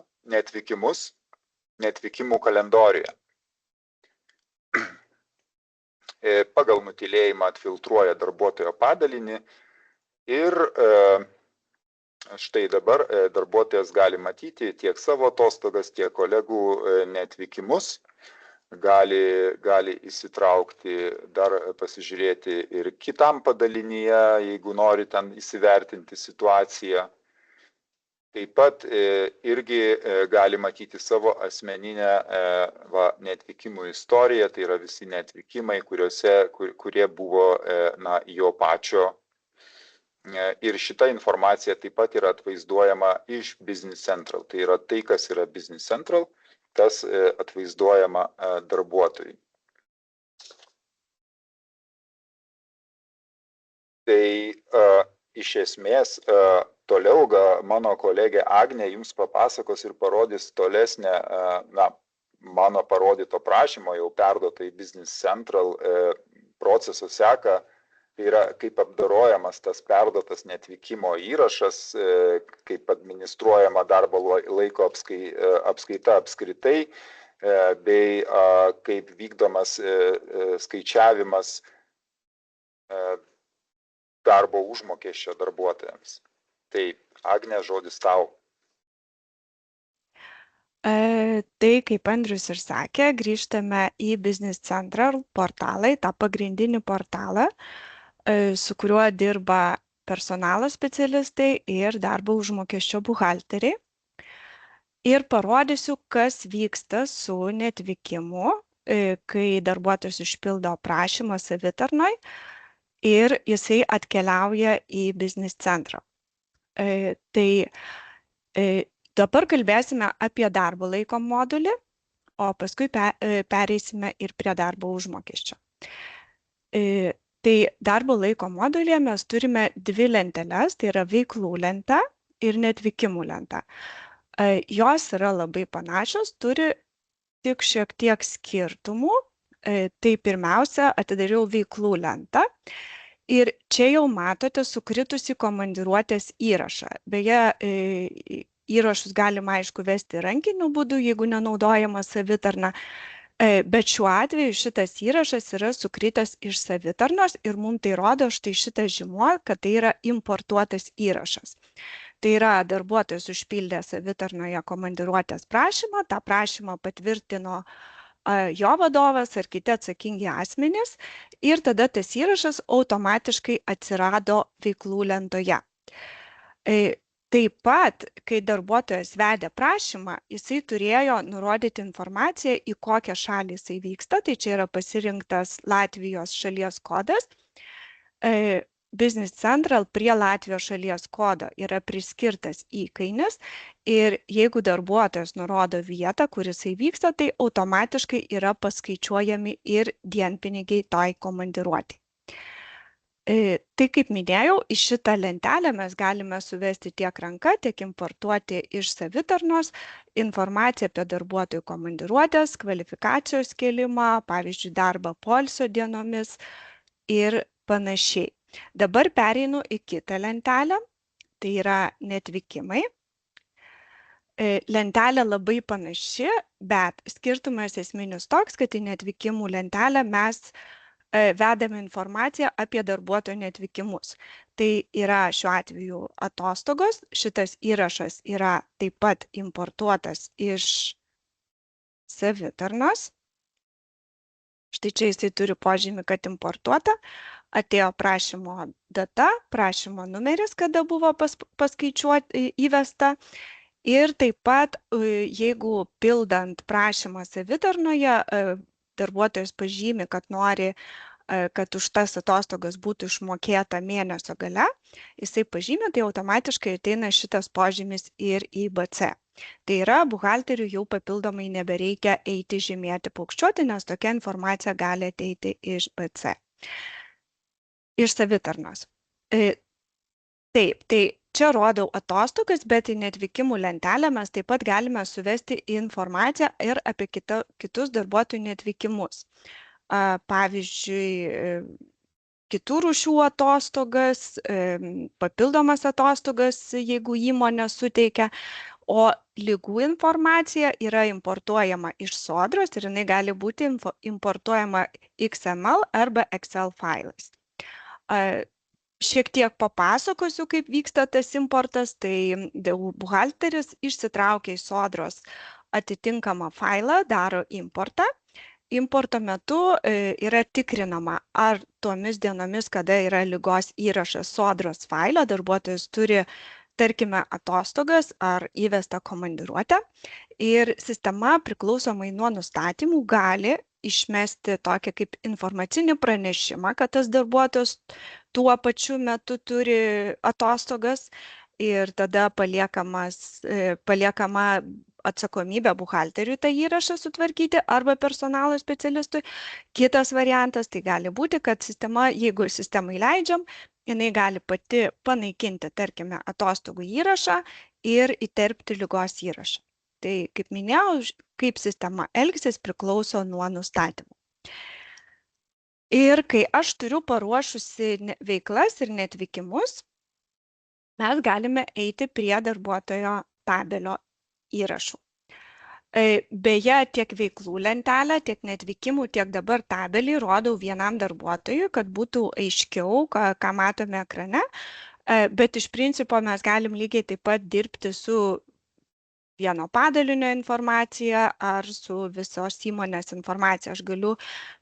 Speaker 2: kalendoriuje. Pagal nutylėjimą atfiltruoja darbuotojo padalinį ir štai dabar darbuotojas gali matyti tiek savo atostogas, tiek kolegų neatvykimus, gali įsitraukti, dar pasižiūrėti ir kitam padalinyje, jeigu nori ten įsivertinti situaciją. Taip pat irgi gali matyti savo asmeninę neatvykimų istoriją, tai yra visi neatvykimai, kurie buvo, na, jo pačio Ir šita informacija taip pat yra atvaizduojama iš Business Central. Tai yra tai, kas yra Business Central, tas atvaizduojama darbuotojui. Tai iš esmės toliau mano kolegė Agnė jums papasakos ir parodys tolesnę mano parodyto prašymo jau perduotą į Business Central proceso seką. Tai yra, kaip apdorojamas tas perduotas neatvykimo įrašas, kaip administruojama darbo laiko apskaita apskritai, bei kaip vykdomas skaičiavimas darbo užmokesčio darbuotojams. Tai, Agne, žodis tau.
Speaker 3: Tai, kaip Andrius ir sakė, grįžtame į Business Central portalą, į tą pagrindinį portalą, su kuriuo dirba personalo specialistai ir darbo užmokesčio buhalteriai. Ir parodysiu, kas vyksta su neatvykimu, kai darbuotojas užpildo prašymą savitarnoj ir jisai atkeliauja į Business Central. Tai dabar kalbėsime apie darbo laiko modulį, o paskui pereisime ir prie darbo užmokesčio. Tai darbo laiko modulyje mes turime dvi lenteles, tai yra veiklų lenta ir neatvykimų lenta. Jos yra labai panašios, turi tik šiek tiek skirtumų. Tai pirmiausia, atidariau veiklų lentą ir čia jau matote sukritusi komandiruotės įrašą. Beje, įrašus galima aišku vesti rankiniu būdu, jeigu nenaudojama savitarna. Bet šiuo atveju šitas įrašas yra sukritęs iš savitarnos ir mums tai rodo štai šitas žymuo, kad tai yra importuotas įrašas. Tai yra darbuotojas užpildė savitarnoje komandiruotės prašymą, tą prašymą patvirtino jo vadovas ar kiti atsakingi asmenys ir tada tas įrašas automatiškai atsirado veiklų lentoje. Taip pat, kai darbuotojas vedė prašymą, jisai turėjo nurodyti informaciją, į kokią šalį jisai vyksta, tai čia yra pasirinktas Latvijos šalies kodas. Business Central prie Latvijos šalies kodo yra priskirtas įkainis ir jeigu darbuotojas nurodo vietą, kur jisai vyksta, tai automatiškai yra paskaičiuojami ir dienpinigiai tai komandiruotei. Tai kaip minėjau, į šitą lentelę mes galime suvesti tiek ranka, tiek importuoti iš savitarnos informaciją apie darbuotojų komandiruotės, kvalifikacijos kėlimą, pavyzdžiui, darbą poilsio dienomis ir panašiai. Dabar pereinu į kitą lentelę, tai yra neatvykimai. Lentelė labai panaši, bet skirtumas esminis toks, kad į neatvykimų lentelę mes vedame informaciją apie darbuotojų neatvykimus. Tai yra šiuo atveju atostogos. Šitas įrašas yra taip pat importuotas iš savitarnos. Štai čia jisai turi požymį, kad importuota. Atėjo prašymo data, prašymo numeris, kada buvo paskaičiuoti įvesta. Ir taip pat, jeigu pildant prašymą savitarnoje, darbuotojas pažymi, kad nori, kad už tas atostogas būtų išmokėta mėnesio gale, jisai pažymi, tai automatiškai ateina šitas požymis ir į BC. Tai yra, buhalteriui jau papildomai nebereikia eiti žymėti paukščiuoti, nes tokia informacija gali ateiti iš BC. Iš savitarnos. Taip, tai čia rodau atostogas, bet į neatvykimų lentelę mes taip pat galime suvesti informaciją ir apie kitus darbuotojų neatvykimus. Pavyzdžiui, kitų rūšių atostogas, papildomas atostogas, jeigu įmonė suteikia, o ligų informacija yra importuojama iš Sodros ir jinai gali būti importuojama XML arba Excel failais. Šiek tiek papasakosiu, kaip vyksta tas importas, tai buhalteris išsitraukia iš Sodros atitinkamą failą, daro importą. Importo metu yra tikrinama, ar tomis dienomis, kada yra ligos įrašas Sodros failą, darbuotojas turi tarkime, atostogas ar įvestą komandiruotę. Ir sistema priklausomai nuo nustatymų gali išmesti tokį kaip informacinį pranešimą, kad tas darbuotojas tuo pačiu metu turi atostogas ir tada paliekama atsakomybė buhalteriui tą įrašą sutvarkyti arba personalo specialistui. Kitas variantas tai gali būti, kad sistema, jeigu sistemai leidžiam, jinai gali pati panaikinti, tarkime, atostogų įrašą ir įterpti ligos įrašą. Tai, kaip minėjau, kaip sistema elgsis priklauso nuo nustatymų. Ir kai aš turiu paruošusi veiklas ir netvykimus, mes galime eiti prie darbuotojo tabelio įrašų. Beje, tiek veiklų lentelę, tiek netvykimų, tiek dabar tabelį rodau vienam darbuotojui, kad būtų aiškiau, ką matome ekrane, bet iš principo mes galim lygiai taip pat dirbti su vieno padalinio informacija ar su visos įmonės informacija. Aš galiu,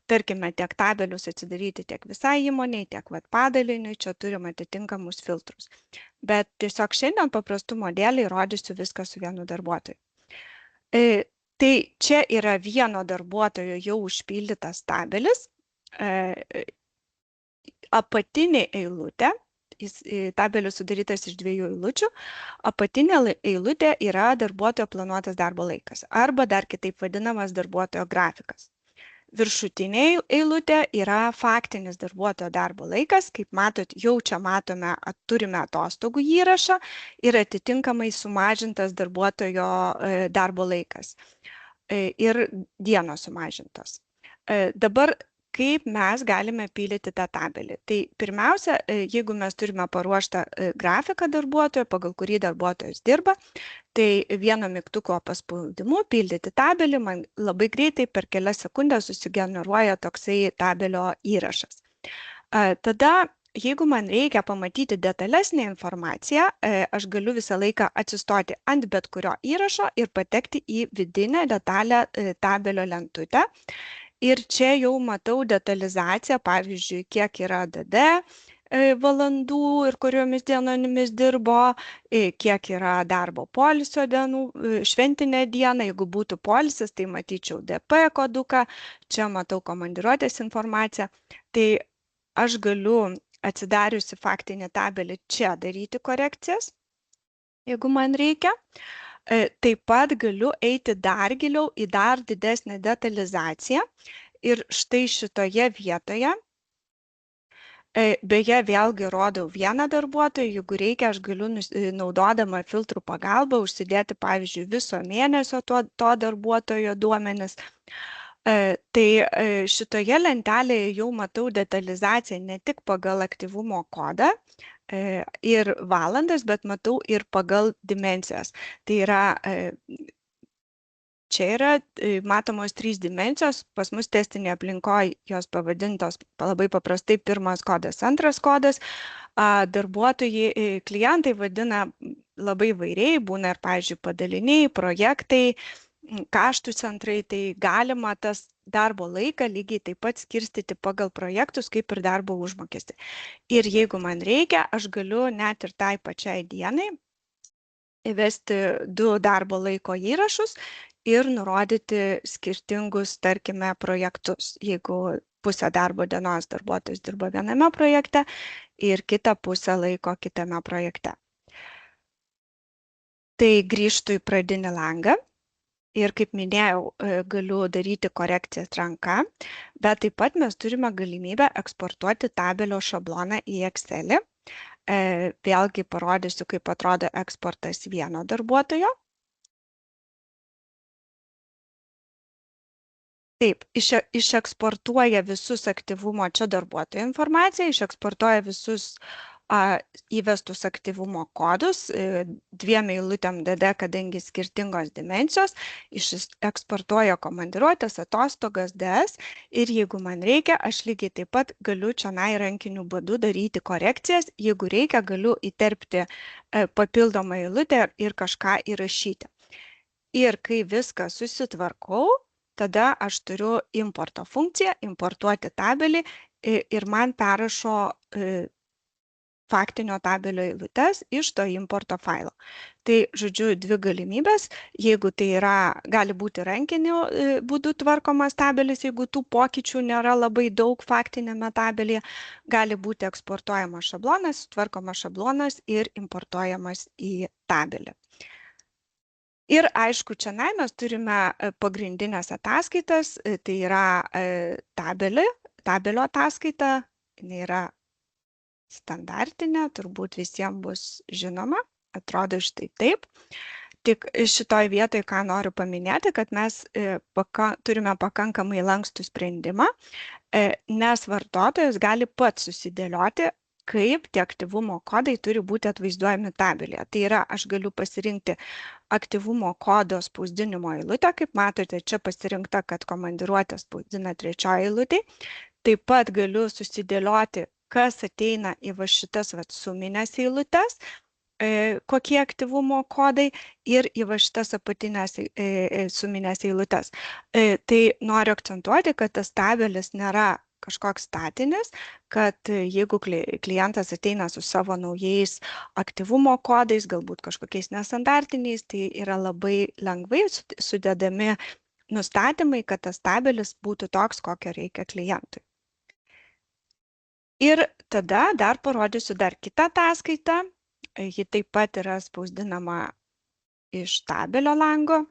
Speaker 3: tarkime, tiek tabelius atsidaryti tiek visai įmoniai, tiek padaliniui, čia turim atitinkamus filtrus. Bet tiesiog šiandien paprastumo dėlei rodysiu viską su vienu darbuotoju. Tai čia yra vieno darbuotojo jau užpildytas tabelis, apatinė eilutė, tabelis sudarytas iš 2 eilučių, apatinė eilutė yra darbuotojo planuotas darbo laikas arba dar kitaip vadinamas darbuotojo grafikas. Viršutinė eilutė yra faktinis darbuotojo darbo laikas, kaip matot, jau čia matome, turime atostogų įrašą ir atitinkamai sumažintas darbuotojo darbo laikas ir dienos sumažintos. Dabar kaip mes galime pildyti tą tabelį? Tai pirmiausia, jeigu mes turime paruoštą grafiką darbuotojo, pagal kurį darbuotojas dirba, tai vieno mygtuko paspaudimu pildyti tabelį, man labai greitai per kelias sekundės susigeneruoja toksai tabelio įrašas. Tada, jeigu man reikia pamatyti detalesnę informaciją, aš galiu visą laiką atsistoti ant bet kurio įrašo ir patekti į vidinę detalę tabelio lentutę. Ir čia jau matau detalizaciją, pavyzdžiui, kiek yra DD valandų ir kuriomis dienomis dirbo, kiek yra darbo poilsio dienų, šventinę dieną, jeigu būtų poilsis, tai matyčiau DP koduką, čia matau komandiruotės informaciją. Tai aš galiu atsidariusi faktinį tabelį čia daryti korekcijas, jeigu man reikia. Taip pat galiu eiti dar giliau į dar didesnę detalizaciją ir štai šitoje vietoje, beje, vėlgi rodau vieną darbuotoją, jeigu reikia, aš galiu naudodama filtrų pagalbą užsidėti, pavyzdžiui, viso mėnesio to darbuotojo duomenis. Tai šitoje lentelėje jau matau detalizaciją ne tik pagal aktyvumo kodą ir valandas, bet matau ir pagal dimensijas. Tai yra, čia yra matomos 3 dimensijos, pas mus testinėje aplinkoje jos pavadintos labai paprastai pirmas kodas, antras kodas. Darbuotojai, klientai vadina labai įvairiai, būna ir, pavyzdžiui, padaliniai, projektai, kaštų centrai, tai galima tas darbo laiką lygiai taip pat skirstyti pagal projektus, kaip ir darbo užmokestį. Ir jeigu man reikia, aš galiu net ir tai pačiai dienai įvesti 2 darbo laiko įrašus ir nurodyti skirtingus, tarkime, projektus. Jeigu pusę darbo dienos darbuotojas dirba viename projekte ir kitą pusę laiko kitame projekte. Tai grįžtu į pradinį langą. Ir kaip minėjau, galiu daryti korekcijas ranka, bet taip pat mes turime galimybę eksportuoti tabelio šabloną į Excelį. Vėlgi parodysiu, kaip atrodo eksportas vieno darbuotojo. Taip, išeksportuoja visus aktyvumo čia darbuotojo informaciją, išeksportuoja visus įvestus aktyvumo kodus, 2 eilutėm DD, kadangi skirtingos dimensijos, eksportuoja komandiruotės, atostogas, DS ir jeigu man reikia, aš lygiai taip pat galiu čionai rankiniu būdu daryti korekcijas, jeigu reikia, galiu įterpti papildomą eilutę ir kažką įrašyti. Ir kai viską susitvarkau, tada aš turiu importo funkciją, importuoti tabelį ir man perrašo faktinio tabelio eilutes iš to importo failo. Tai, žodžiu, dvi galimybės, jeigu tai gali būti rankiniu būdu tvarkomas tabelis, jeigu tų pokyčių nėra labai daug faktinėme tabelėje, gali būti eksportuojamas šablonas, tvarkomas šablonas ir importuojamas į tabelį. Ir aišku, čia mes turime pagrindinės ataskaitas, tai yra tabelio ataskaita, jinai yra standartinė, turbūt visiems bus žinoma, atrodo štai taip. Tik šitoj vietoje, ką noriu paminėti, kad mes turime pakankamai lankstų sprendimą, nes vartotojas gali pats susidėlioti, kaip tie aktyvumo kodai turi būti atvaizduojami tabelėje. Tai yra, aš galiu pasirinkti aktyvumo kodo spausdinimo eilutę, kaip matote, čia pasirinkta, kad komandiruotę spausdina trečioji eilutė. Taip pat galiu susidėlioti, kas ateina į šitas suminės eilutes, kokie aktyvumo kodai ir į šitas apatinės suminės eilutes. Tai noriu akcentuoti, kad tas tabelis nėra kažkoks statinis, kad jeigu klientas ateina su savo naujais aktyvumo kodais, galbūt kažkokiais nestandartiniais, tai yra labai lengvai sudedami nustatymai, kad tas tabelis būtų toks, kokio reikia klientui. Ir tada dar parodysiu dar kitą ataskaitą. Ji taip pat yra spausdinama iš tabelio lango.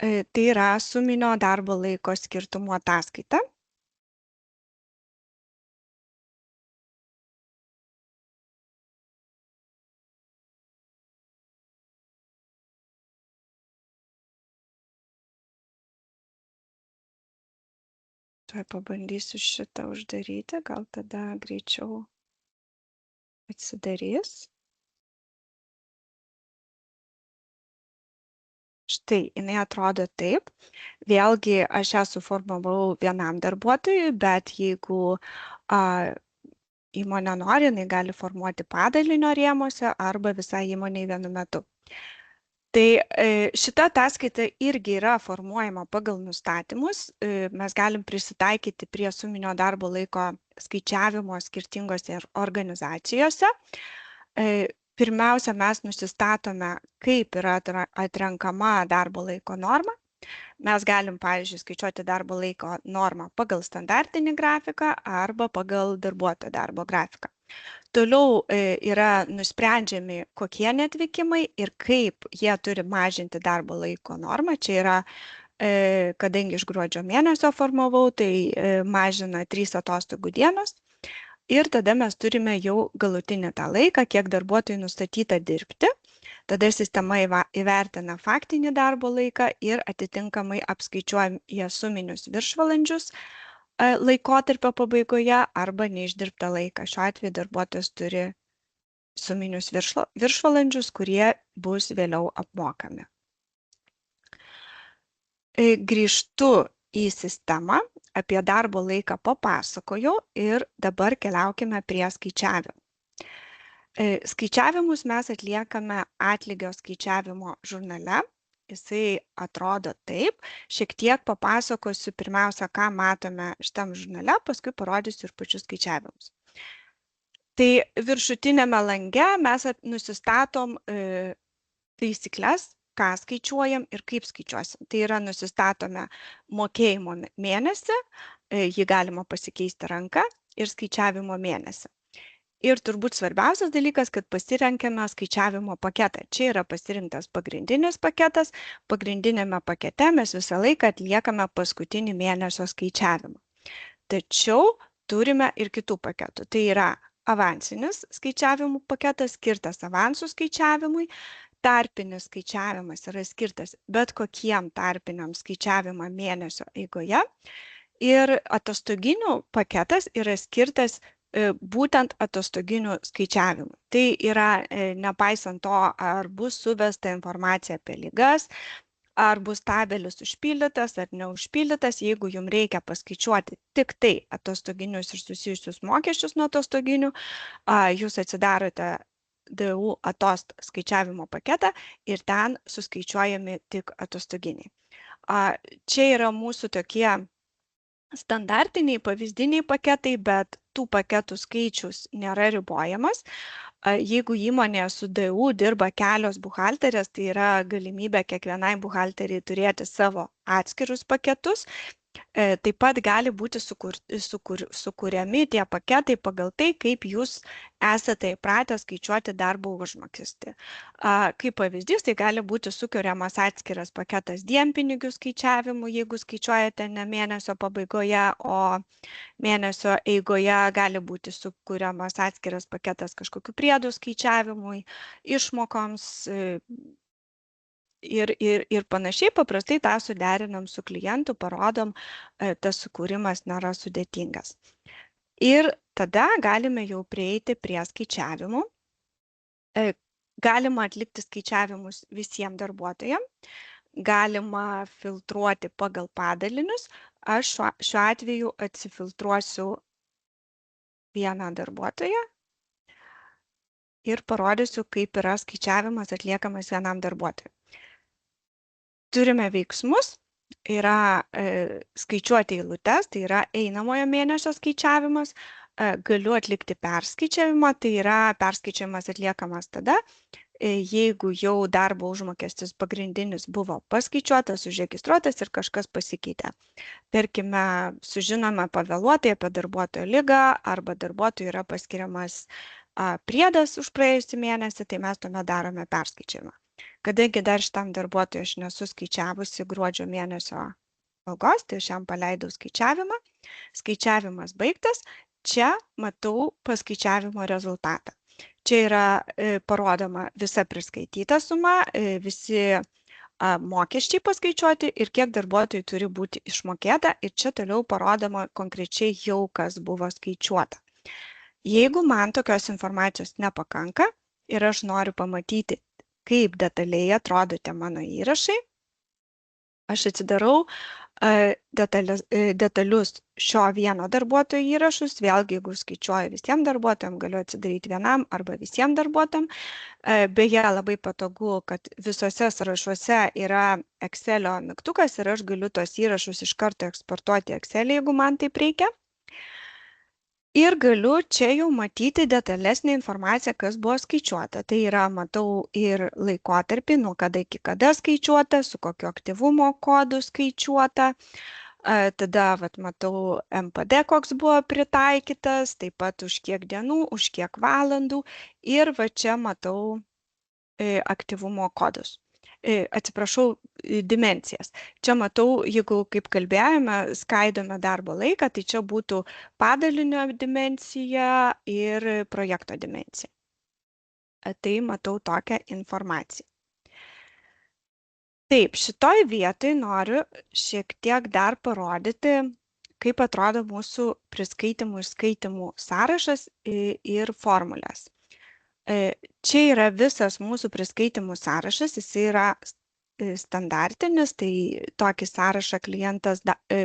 Speaker 3: Tai yra suminio darbo laiko skirtumo ataskaita. Tuoj pabandysiu šitą uždaryti, gal tada greičiau atsidarys. Štai, jinai atrodo taip. Vėlgi, aš ją suformavau vienam darbuotojui, bet jeigu įmonė nori, jinai gali formuoti padalinio rėmuose arba visai įmonei vienu metu. Tai šita ataskaita irgi yra formuojama pagal nustatymus. Mes galim prisitaikyti prie suminio darbo laiko skaičiavimo skirtingose organizacijose. Pirmiausia, mes nusistatome, kaip yra atrenkama darbo laiko norma. Mes galim, pavyzdžiui, skaičiuoti darbo laiko normą pagal standartinį grafiką arba pagal darbuotojo darbo grafiką. Toliau yra nusprendžiami, kokie neatvykimai ir kaip jie turi mažinti darbo laiko normą. Čia yra, kadangi iš gruodžio mėnesio formavau, tai mažina 3 atostogų dienos. Ir tada mes turime jau galutinį tą laiką, kiek darbuotojų nustatyta dirbti. Tada sistema įvertina faktinį darbo laiką ir atitinkamai apskaičiuojam jie suminius viršvalandžius laikotarpio pabaigoje arba neišdirbtą laiką. Šiuo atveju darbuotojas turi suminius viršvalandžius, kurie bus vėliau apmokami. Grįžtu į sistemą, apie darbo laiką papasakojau ir dabar keliaukime prie skaičiavimų. Skaičiavimus mes atliekame atlygio skaičiavimo žurnale. Jisai atrodo taip. Šiek tiek papasakosiu pirmiausia, ką matome šitam žurnale, paskui parodysiu ir pačius skaičiavimus. Tai viršutinėme lange mes nusistatom taisyklės, ką skaičiuojam ir kaip skaičiuosim. Tai yra nusistatome mokėjimo mėnesį, jį galima pasikeisti ranka ir skaičiavimo mėnesį. Ir turbūt svarbiausias dalykas, kad pasirenkame skaičiavimo paketą. Čia yra pasirinktas pagrindinis paketas. Pagrindinėme pakete mes visą laiką atliekame paskutinį mėnesio skaičiavimą. Tačiau turime ir kitų paketų. Tai yra avansinis skaičiavimų paketas, skirtas avansų skaičiavimui. Tarpinis skaičiavimas yra skirtas bet kokiem tarpiniam skaičiavimą mėnesio eigoje. Ir atostoginių paketas yra skirtas būtent atostoginių skaičiavimų. Tai yra nepaisant to, ar bus suvesta informacija apie ligas, ar bus tabelis užpildytas ar neužpildytas, jeigu jums reikia paskaičiuoti tik tai atostoginius ir susijusius mokesčius nuo atostoginių, jūs atsidarote DU atost skaičiavimo paketą ir ten suskaičiuojami tik atostoginiai. Čia yra mūsų tokie standartiniai pavyzdiniai paketai, bet tų paketų skaičius nėra ribojamas. Jeigu įmonėje su DU dirba kelios buhalterės, tai yra galimybė kiekvienai buhalteriai turėti savo atskirus paketus. Taip pat gali būti sukuriami tie paketai pagal tai, kaip jūs esate įpratę skaičiuoti darbo užmokestį. Kaip pavyzdys, tai gali būti sukuriamas atskiras paketas dienpinigių skaičiavimų, jeigu skaičiuojate ne mėnesio pabaigoje, o mėnesio eigoje gali būti sukuriamas atskiras paketas kažkokių priedų skaičiavimui, išmokoms, ir panašiai. Paprastai tą suderinam su klientu, parodom, tas sukūrimas nėra sudėtingas. Ir tada galime jau prieiti prie skaičiavimų. Galima atlikti skaičiavimus visiems darbuotojams, galima filtruoti pagal padalinius. Aš šiuo atveju atsifiltruosiu vieną darbuotoją ir parodysiu, kaip yra skaičiavimas atliekamas vienam darbuotojui. Turime veiksmus, yra skaičiuoti eilutes, tai yra einamojo mėnesio skaičiavimas, galiu atlikti perskaičiavimą, tai yra perskaičiavimas atliekamas tada, jeigu jau darbo užmokestis pagrindinis buvo paskaičiuotas, užregistruotas ir kažkas pasikeitė. Tarkime, sužinome pavėluotai apie darbuotojo ligą arba darbuotojui yra paskiriamas priedas už praėjusį mėnesį, tai mes tuomet darome perskaičiavimą. Kadangi dar šitam darbuotojui aš nesu skaičiavusi gruodžio mėnesio algos, tai aš jam paleidau skaičiavimą. Skaičiavimas baigtas. Čia matau paskaičiavimo rezultatą. Čia yra parodoma visa priskaityta suma, visi mokesčiai paskaičiuoti ir kiek darbuotojui turi būti išmokėta. Ir čia toliau parodoma konkrečiai jau, kas buvo skaičiuota. Jeigu man tokios informacijos nepakanka ir aš noriu pamatyti, kaip detaliai atrodo tie mano įrašai, aš atsidarau detalius šio vieno darbuotojo įrašus. Vėlgi, jeigu skaičiuoju visiems darbuotojams, galiu atsidaryti vienam arba visiems darbuotojams. Beje, labai patogu, kad visose sąrašuose yra Excelio mygtukas ir aš galiu tos įrašus iš karto eksportuoti Excelį, jeigu man taip reikia. Ir galiu čia jau matyti detalesnę informaciją, kas buvo skaičiuota. Tai yra, matau ir laikotarpį, nuo kada iki kada skaičiuota, su kokio aktyvumo kodu skaičiuota. Tada matau MPD, koks buvo pritaikytas, taip pat už kiek dienų, už kiek valandų. Ir čia matau aktyvumo kodus. Atsiprašau, dimensijas. Čia matau, jeigu, kaip kalbėjome, skaidome darbo laiką, tai čia būtų padalinio dimensija ir projekto dimensija. Tai matau tokią informaciją. Taip, šitoj vietoj noriu šiek tiek dar parodyti, kaip atrodo mūsų priskaitimų ir skaitimų sąrašas ir formulės. Čia yra visas mūsų priskaitimų sąrašas, jis yra standartinis, tai tokį sąrašą klientas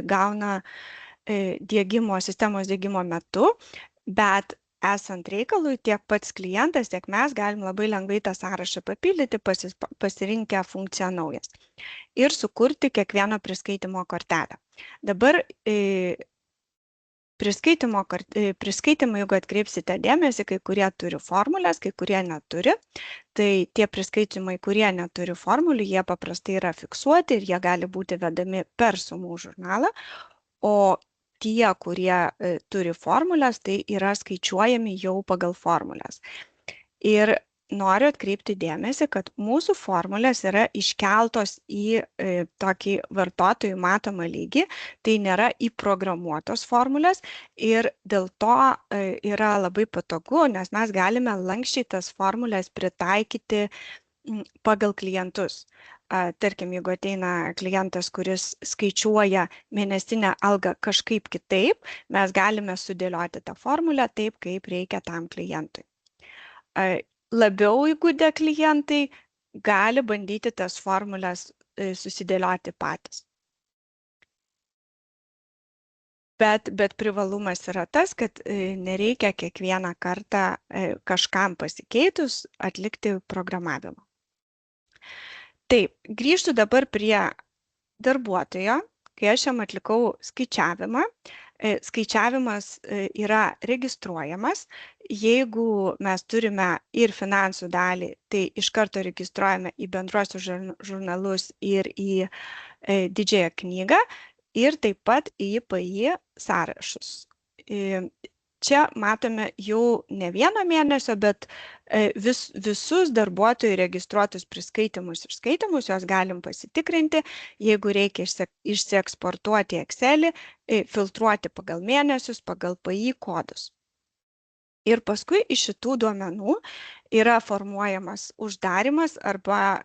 Speaker 3: gauna sistemos diegimo metu, bet esant reikalui tiek pats klientas, tiek mes galim labai lengvai tą sąrašą papildyti, pasirinkę funkciją naujas ir sukurti kiekvieno priskaitimo kortelę. Dabar priskaitimai, jeigu atkreipsite dėmesį, kai kurie turi formulės, kai kurie neturi. Tai tie priskaitimai, kurie neturi formulių, jie paprastai yra fiksuoti ir jie gali būti vedami per sumų žurnalą, o tie, kurie turi formulės, tai yra skaičiuojami jau pagal formulės. Ir noriu atkreipti dėmesį, kad mūsų formulės yra iškeltos į tokį vartotojų matomą lygį, tai nėra įprogramuotos formulės ir dėl to yra labai patogu, nes mes galime lanksčiai tas formulės pritaikyti pagal klientus. Tarkim, jeigu ateina klientas, kuris skaičiuoja mėnesinę algą kažkaip kitaip, mes galime sudėlioti tą formulę taip, kaip reikia tam klientui. Labiau įgudę klientai gali bandyti tas formulės susidėlioti patys. Bet privalumas yra tas, kad nereikia kiekvieną kartą kažkam pasikeitus atlikti programavimo. Taip, grįžtu dabar prie darbuotojo. kai aš jam atlikau skaičiavimą, skaičiavimas yra registruojamas. Jeigu mes turime ir finansų dalį, tai iš karto registruojame į bendruosius žurnalus ir į didžiąją knygą ir taip pat į IPI sąrašus. Čia matome jau ne vieno mėnesio, bet visus darbuotojų registruotus priskaitimus ir skaitimus, juos galim pasitikrinti. Jeigu reikia išsieksportuoti Excelį, filtruoti pagal mėnesius, pagal PI kodus. Ir paskui iš šitų duomenų yra formuojamas uždarimas arba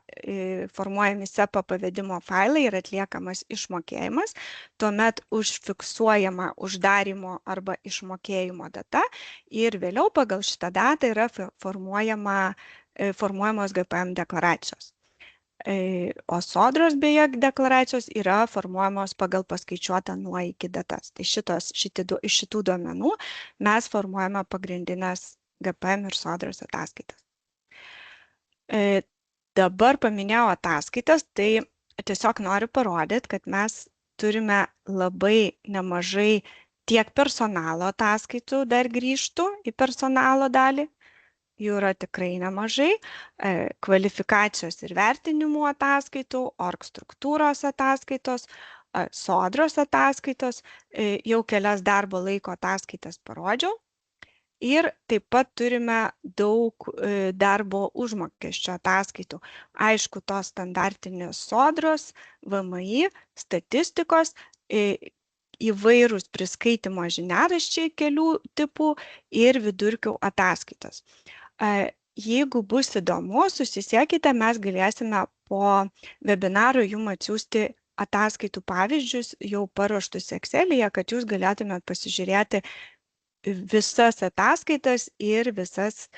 Speaker 3: formuojami SEPA pavedimo failai ir atliekamas išmokėjimas. Tuomet užfiksuojama uždarimo arba išmokėjimo data ir vėliau pagal šitą datą yra formuojamos GPM deklaracijos. O sodros beje deklaracijos yra formuojamos pagal paskaičiuotą nuo iki datas. Tai iš šitų duomenų mes formuojame pagrindinės GPM ir sodros ataskaitas. Dabar paminėjau ataskaitas, tai tiesiog noriu parodyti, kad mes turime labai nemažai tiek personalo ataskaitų, dar grįžtų į personalo dalį. Jų yra tikrai nemažai, kvalifikacijos ir vertinimų ataskaitų, org struktūros ataskaitos, sodros ataskaitos, jau kelias darbo laiko ataskaitas parodžiau. Ir taip pat turime daug darbo užmokesčio ataskaitų. Aišku, tos standartinės sodros, VMI, statistikos, įvairūs priskaitimo žiniaraščiai kelių tipų ir vidurkių ataskaitos. Jeigu bus įdomu, susisiekite, mes galėsime po webinaro jums atsiųsti ataskaitų pavyzdžius jau paruoštus Excel'yje, kad jūs galėtumėt pasižiūrėti visas ataskaitas ir visus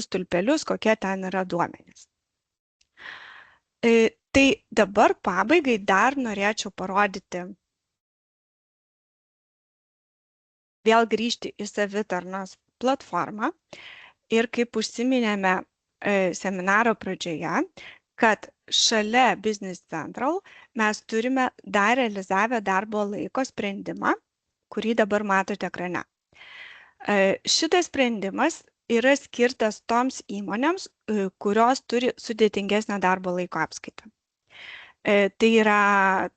Speaker 3: stulpelius, kokie ten yra duomenys. Tai dabar pabaigai dar norėčiau parodyti, vėl grįžti į savitarnos platformą. Ir kaip užsiminėme seminaro pradžioje, kad šalia Business Central mes turime dar realizavę darbo laiko sprendimą, kurį dabar matote ekrane. Šitas sprendimas yra skirtas toms įmonėms, kurios turi sudėtingesnę darbo laiko apskaitą. Tai yra,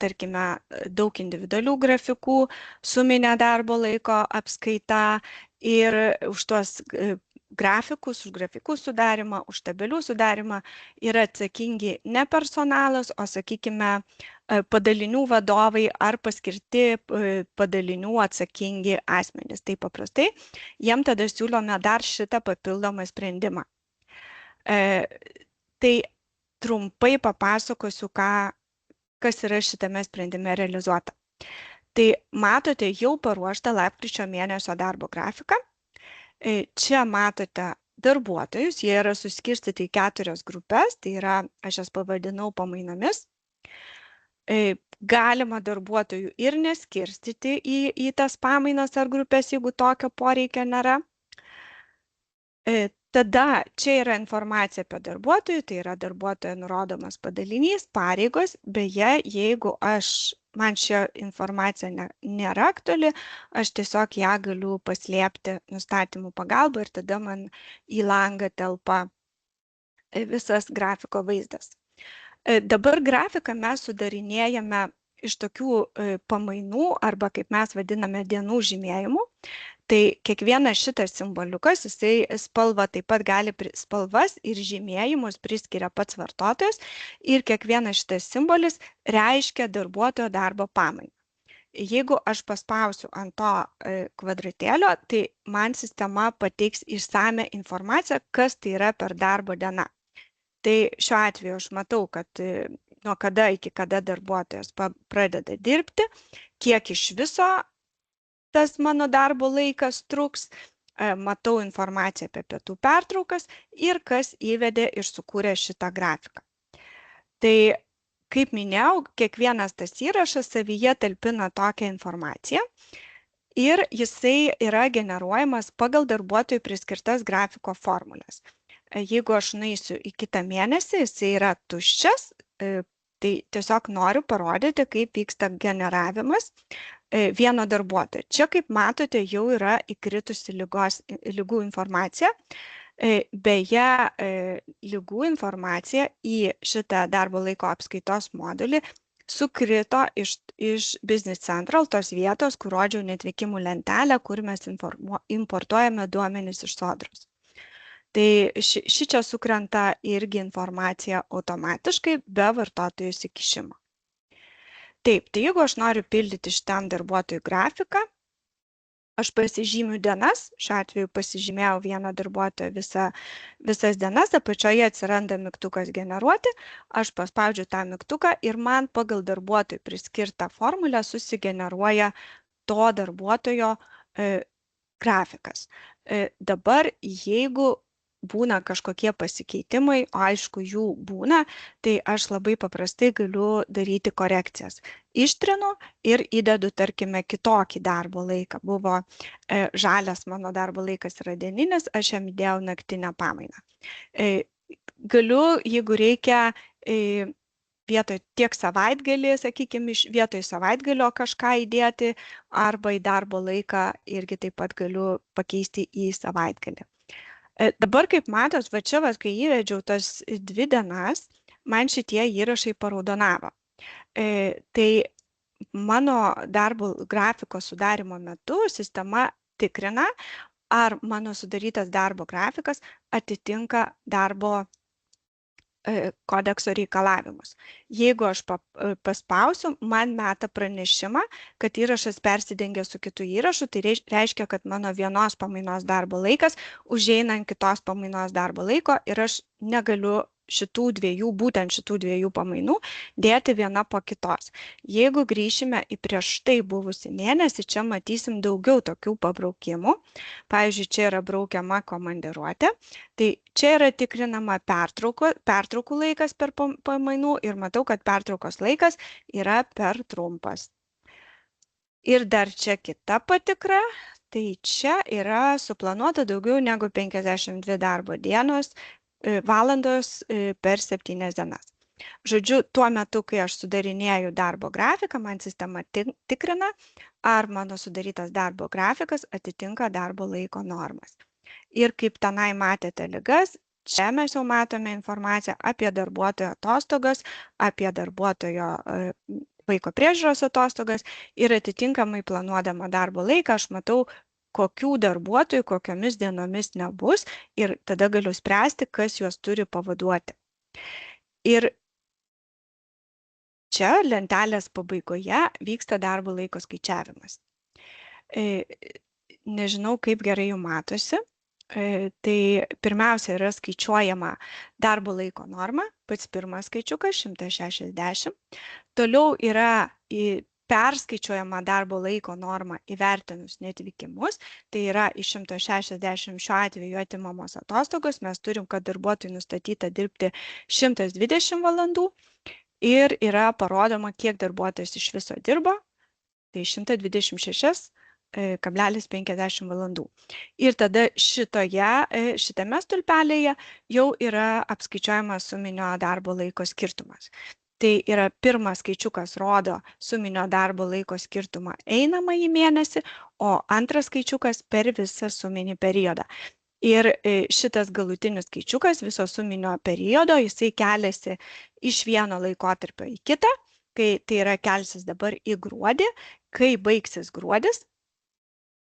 Speaker 3: tarkime, daug individualių grafikų, suminė darbo laiko apskaita ir už tuos grafikus, už grafikų sudarimą, už tabelių sudarimą yra atsakingi ne personalas, o, sakykime, padalinių vadovai ar paskirti padalinių atsakingi asmenys. Tai paprastai, jiem tada siūlome dar šitą papildomą sprendimą. Tai trumpai papasakosiu, kas yra šitame sprendime realizuota. Tai matote jau paruoštą lapkričio mėnesio darbo grafiką. Čia matote darbuotojus, jie yra suskirstyti į 4 grupės, tai yra, aš jas pavadinau pamainomis. Galima darbuotojų ir neskirstyti į tas pamainas ar grupės, jeigu tokio poreikio nėra. Tada čia yra informacija apie darbuotojų, tai yra darbuotojo nurodomas padalinys, pareigos, beje, jeigu man šia informacija nėra aktuali, aš tiesiog ją galiu paslėpti nustatymų pagalba ir tada man į langą telpa visas grafiko vaizdas. Dabar grafiką mes sudarinėjame iš tokių pamainų arba, kaip mes vadiname, dienų žymėjimų. Tai kiekvienas šitas simboliukas, jisai spalva taip pat gali spalvas ir žymėjimus priskiria pats vartotojas ir kiekvienas šitas simbolis reiškia darbuotojo darbo pamainą. Jeigu aš paspausiu ant to kvadratėlio, tai man sistema pateiks išsame informaciją, kas tai yra per darbo diena. Tai šiuo atveju aš matau, kad nuo kada iki kada darbuotojas pradeda dirbti, kiek iš viso tas mano darbo laikas truks, matau informaciją apie pietų pertraukas ir kas įvedė ir sukūrė šitą grafiką. Tai, kaip minėjau, kiekvienas tas įrašas savyje talpina tokią informaciją ir jisai yra generuojamas pagal darbuotojų priskirtas grafiko formulės. Jeigu aš nueisiu į kitą mėnesį, jisai yra tuščias, Tai tiesiog noriu parodyti, kaip vyksta generavimas vieno darbuotojo. Čia, kaip matote, jau yra įkritusi lygų informacija. Beje, lygų informacija į šitą darbo laiko apskaitos modulį sukrito iš Business Central, tos vietos, kur rodžiau neatvykimų lentelę, kur mes importuojame duomenis iš Sodros. Tai šičia sukrenta irgi informacija automatiškai be vartotojų įsikišimo. Taip, tai jeigu aš noriu pildyti šitam darbuotojų grafiką, aš pasižymiu dienas, šiuo atveju pasižymėjau vieną darbuotoją visas dienas, apačioje atsiranda mygtukas generuoti, aš paspaudžiu tą mygtuką ir man pagal darbuotojų priskirtą formulę susigeneruoja to darbuotojo grafikas. Dabar, jeigu būna kažkokie pasikeitimai, o aišku, jų būna, tai aš labai paprastai galiu daryti korekcijas. Ištrinu ir įdedu, tarkime, kitokį darbo laiką. Buvo žalias mano darbo laikas yra dieninis, aš jam įdėjau naktinę pamainą. Galiu, jeigu reikia, vietoj tiek savaitgalį, sakykime, vietoj savaitgalio kažką įdėti, arba į darbo laiką irgi taip pat galiu pakeisti į savaitgalį. Dabar, kaip matos, va čia, kai įvedžiau tas 2 dienas, man šitie įrašai paraudonavo. Tai mano darbo grafiko sudarimo metu sistema tikrina, ar mano sudarytas darbo grafikas atitinka darbo kodekso reikalavimus. Jeigu aš paspausiu, man meta pranešimą, kad įrašas persidengia su kitu įrašu, tai reiškia, kad mano vienos pamainos darbo laikas užeina ant kitos pamainos darbo laiko ir aš negaliu būtent šitų 2 pamainų dėti viena po kitos. Jeigu grįšime į prieš tai buvusį mėnesį, čia matysim daugiau tokių pabraukimų. Pavyzdžiui, čia yra braukiama komandiruotė. Tai čia yra tikrinama pertraukų laikas per pamainų ir matau, kad pertraukos laikas yra per trumpas. Ir dar čia kita patikra. Tai čia yra suplanuota daugiau negu 52 darbo dienos valandos per 7 dienas. Žodžiu, tuo metu, kai aš sudarinėju darbo grafiką, man sistema tikrina, ar mano sudarytas darbo grafikas atitinka darbo laiko normas. Ir kaip tenai matėte ligas, čia mes jau matome informaciją apie darbuotojo atostogas, apie darbuotojo vaiko priežiūros atostogas ir atitinkamai planuodama darbo laiką aš matau, kokių darbuotojų, kokiomis dienomis nebus ir tada galiu spręsti, kas juos turi pavaduoti. Ir čia lentelės pabaigoje vyksta darbo laiko skaičiavimas. Nežinau, kaip gerai jums matosi. Tai pirmiausia yra skaičiuojama darbo laiko norma, pats pirmas skaičiukas 160. Toliau yra perskaičiuojama darbo laiko norma įvertinus neatvykimus, tai yra iš 160 šiuo atveju atimamos atostogos, mes turim, kad darbuotojui nustatyta dirbti 120 valandų ir yra parodoma, kiek darbuotojas iš viso dirbo, tai 126,50 valandų. Ir tada šitame stulpelėje jau yra apskaičiuojamas suminio darbo laiko skirtumas. Tai yra pirmas skaičiukas rodo suminio darbo laiko skirtumą einamąjį mėnesį, o antras skaičiukas per visą suminį periodą. Ir šitas galutinis skaičiukas viso suminio periodo, jisai keliasi iš vieno laikotarpio į kitą, kai tai yra kelsis dabar į gruodį, kai baigsis gruodis,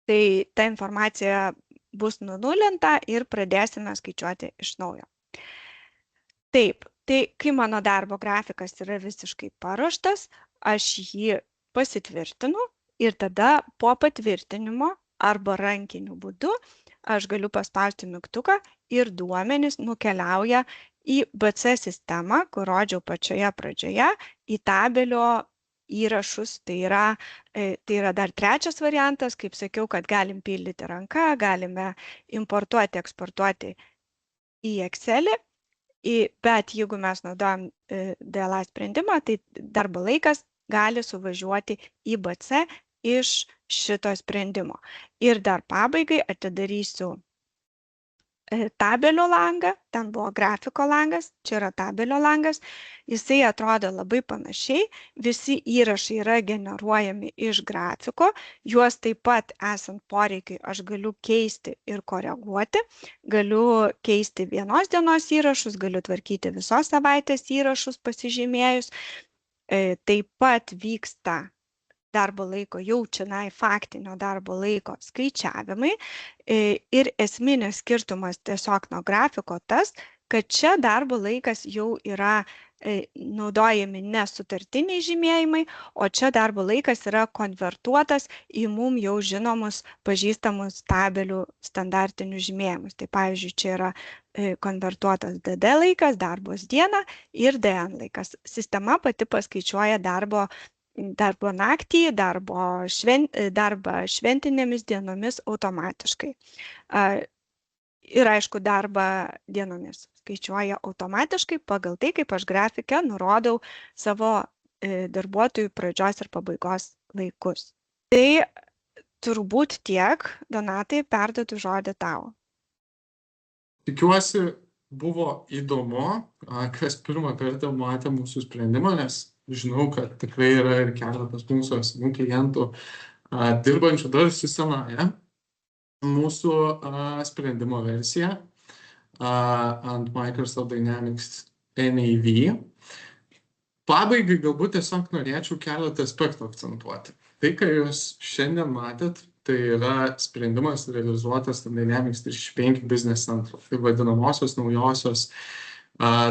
Speaker 3: tai ta informacija bus nunulinta ir pradėsime skaičiuoti iš naujo. Taip. Tai kai mano darbo grafikas yra visiškai paruoštas, aš jį pasitvirtinu ir tada po patvirtinimo arba rankiniu būdu aš galiu paspausti mygtuką ir duomenys nukeliauja į BC sistemą, kur rodžiau pačioje pradžioje, į tabelio įrašus. Tai yra dar trečias variantas, kaip sakiau, kad galim pildyti ranka, galime importuoti, eksportuoti į Excelį. Bet jeigu mes naudojam DLA sprendimą, tai darbo laikas gali suvažiuoti į BC iš šito sprendimo. Ir dar pabaigai atidarysiu tabelio langą, ten buvo grafiko langas, čia yra tabelio langas, jisai atrodo labai panašiai, visi įrašai yra generuojami iš grafiko, juos taip pat esant poreikiai aš galiu keisti ir koreguoti, galiu keisti vienos dienos įrašus, galiu tvarkyti visos savaitės įrašus pasižymėjus, taip pat vyksta darbo laiko, jau čionai faktinio darbo laiko skaičiavimai ir esminis skirtumas tiesiog nuo grafiko tas, kad čia darbo laikas jau yra naudojami ne sutartiniai žymėjimai, o čia darbo laikas yra konvertuotas į mum jau žinomus pažįstamus tabelių standartinius žymėjimus. Tai pavyzdžiui, čia yra konvertuotas DD laikas, darbos diena ir DN laikas. Sistema pati paskaičiuoja darbo naktį, darbą šventinėmis dienomis automatiškai. Ir aišku, darbą dienomis skaičiuoja automatiškai pagal tai, kaip aš grafike nurodau savo darbuotojų pradžios ir pabaigos laikus. Tai turbūt tiek, Donatai, perduodu žodį tau.
Speaker 1: Tikiuosi, buvo įdomu, kas pirmą kartą matė mūsų sprendimą, nes žinau, kad tikrai yra ir keletas mūsų esamų klientų dirbančių dar su senąja mūsų sprendimo versija ant Microsoft Dynamics NAV. Pabaigai galbūt tiesiog norėčiau keletą aspektų akcentuoti. Tai, ką jūs šiandien matėt, tai yra sprendimas realizuotas Dynamics 365 Business Central, tai vadinamosios naujosios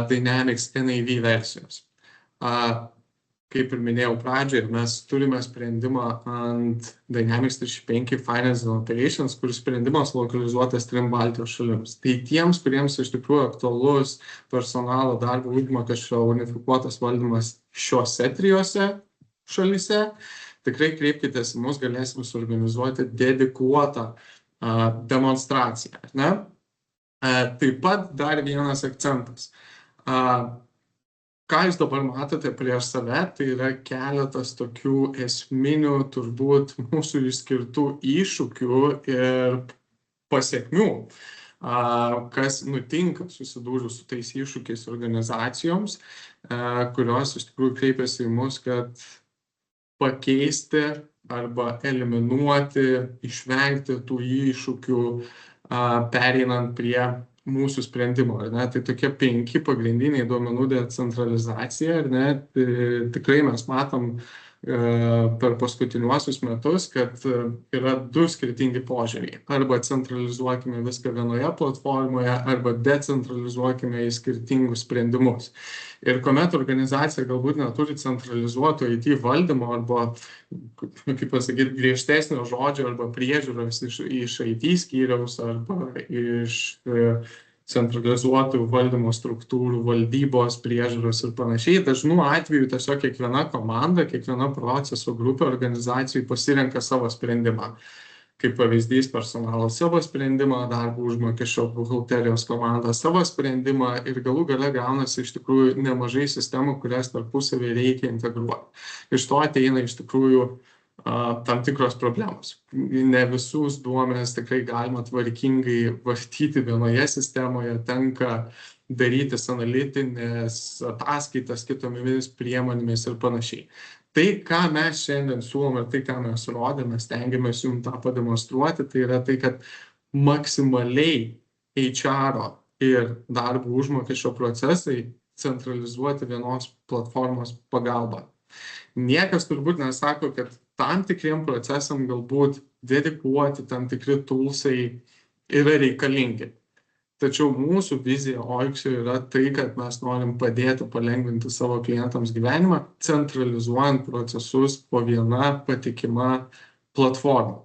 Speaker 1: Dynamics NAV versijos. Kaip ir minėjau pradžioje, mes turime sprendimą ant Dynamics 365 Finance and Operations, kur sprendimas lokalizuotas 3 Baltijos šalims. Tai tiems, kuriems iš tikrųjų aktualus personalo darbo užmokesčio unifikuotas valdymas šiuose 3 šalyse, tikrai kreipkitės į mus, galėsime suorganizuoti dedikuotą demonstraciją. Ne? Taip pat dar vienas akcentas. Ką jūs dabar matote prieš save, tai yra keletas tokių esminių, turbūt mūsų išskirtų iššūkių ir pasiekmių, kas nutinka susidūrus su tais iššūkiais organizacijoms, kurios iš tikrųjų kreipiasi į mus, kad pakeisti arba eliminuoti, išvengti tų iššūkių, pereinant prie mūsų sprendimo, ar ne? Tai tokie 5 pagrindiniai duomenų decentralizacija, ar ne? Tikrai mes matom per paskutiniuosius metus, kad yra 2 skirtingi požiūriai. Arba centralizuokime viską vienoje platformoje, arba decentralizuokime į skirtingus sprendimus. Ir kuomet organizacija galbūt neturi centralizuoto IT valdymo arba, kaip pasakyti, griežtesnio žodžio arba priežiūros iš IT skyriaus arba iš centralizuotų valdymo struktūrų, valdybos, priežiūros ir panašiai. Dažnu atveju tiesiog kiekviena komanda, kiekviena proceso grupė organizacijai pasirenka savo sprendimą. Kaip pavyzdys, personalas savo sprendimą, darbo užmokesčio buhalterijos komanda savo sprendimą ir galų gale gaunasi iš tikrųjų nemažai sistemų, kurias tarpusavį reikia integruoti. Iš to ateina iš tikrųjų tam tikros problemos. Ne visus duomenis tikrai galima tvarkingai vartyti vienoje sistemoje, tenka darytis analitinės ataskaitas kitomis priemonėmis ir panašiai. Tai, ką mes šiandien siūlom ir tai, ką mes rodėme, stengiamės jums tą pademonstruoti, tai yra tai, kad maksimaliai HR ir darbo užmokesčio procesai centralizuoti vienos platformos pagalba. Niekas turbūt nesako, kad tam tikriem procesam galbūt dedikuoti tam tikri toolsai yra reikalingi. Tačiau mūsų vizija OIXO yra tai, kad mes norim padėti palengvinti savo klientams gyvenimą, centralizuojant procesus po viena patikima platforma.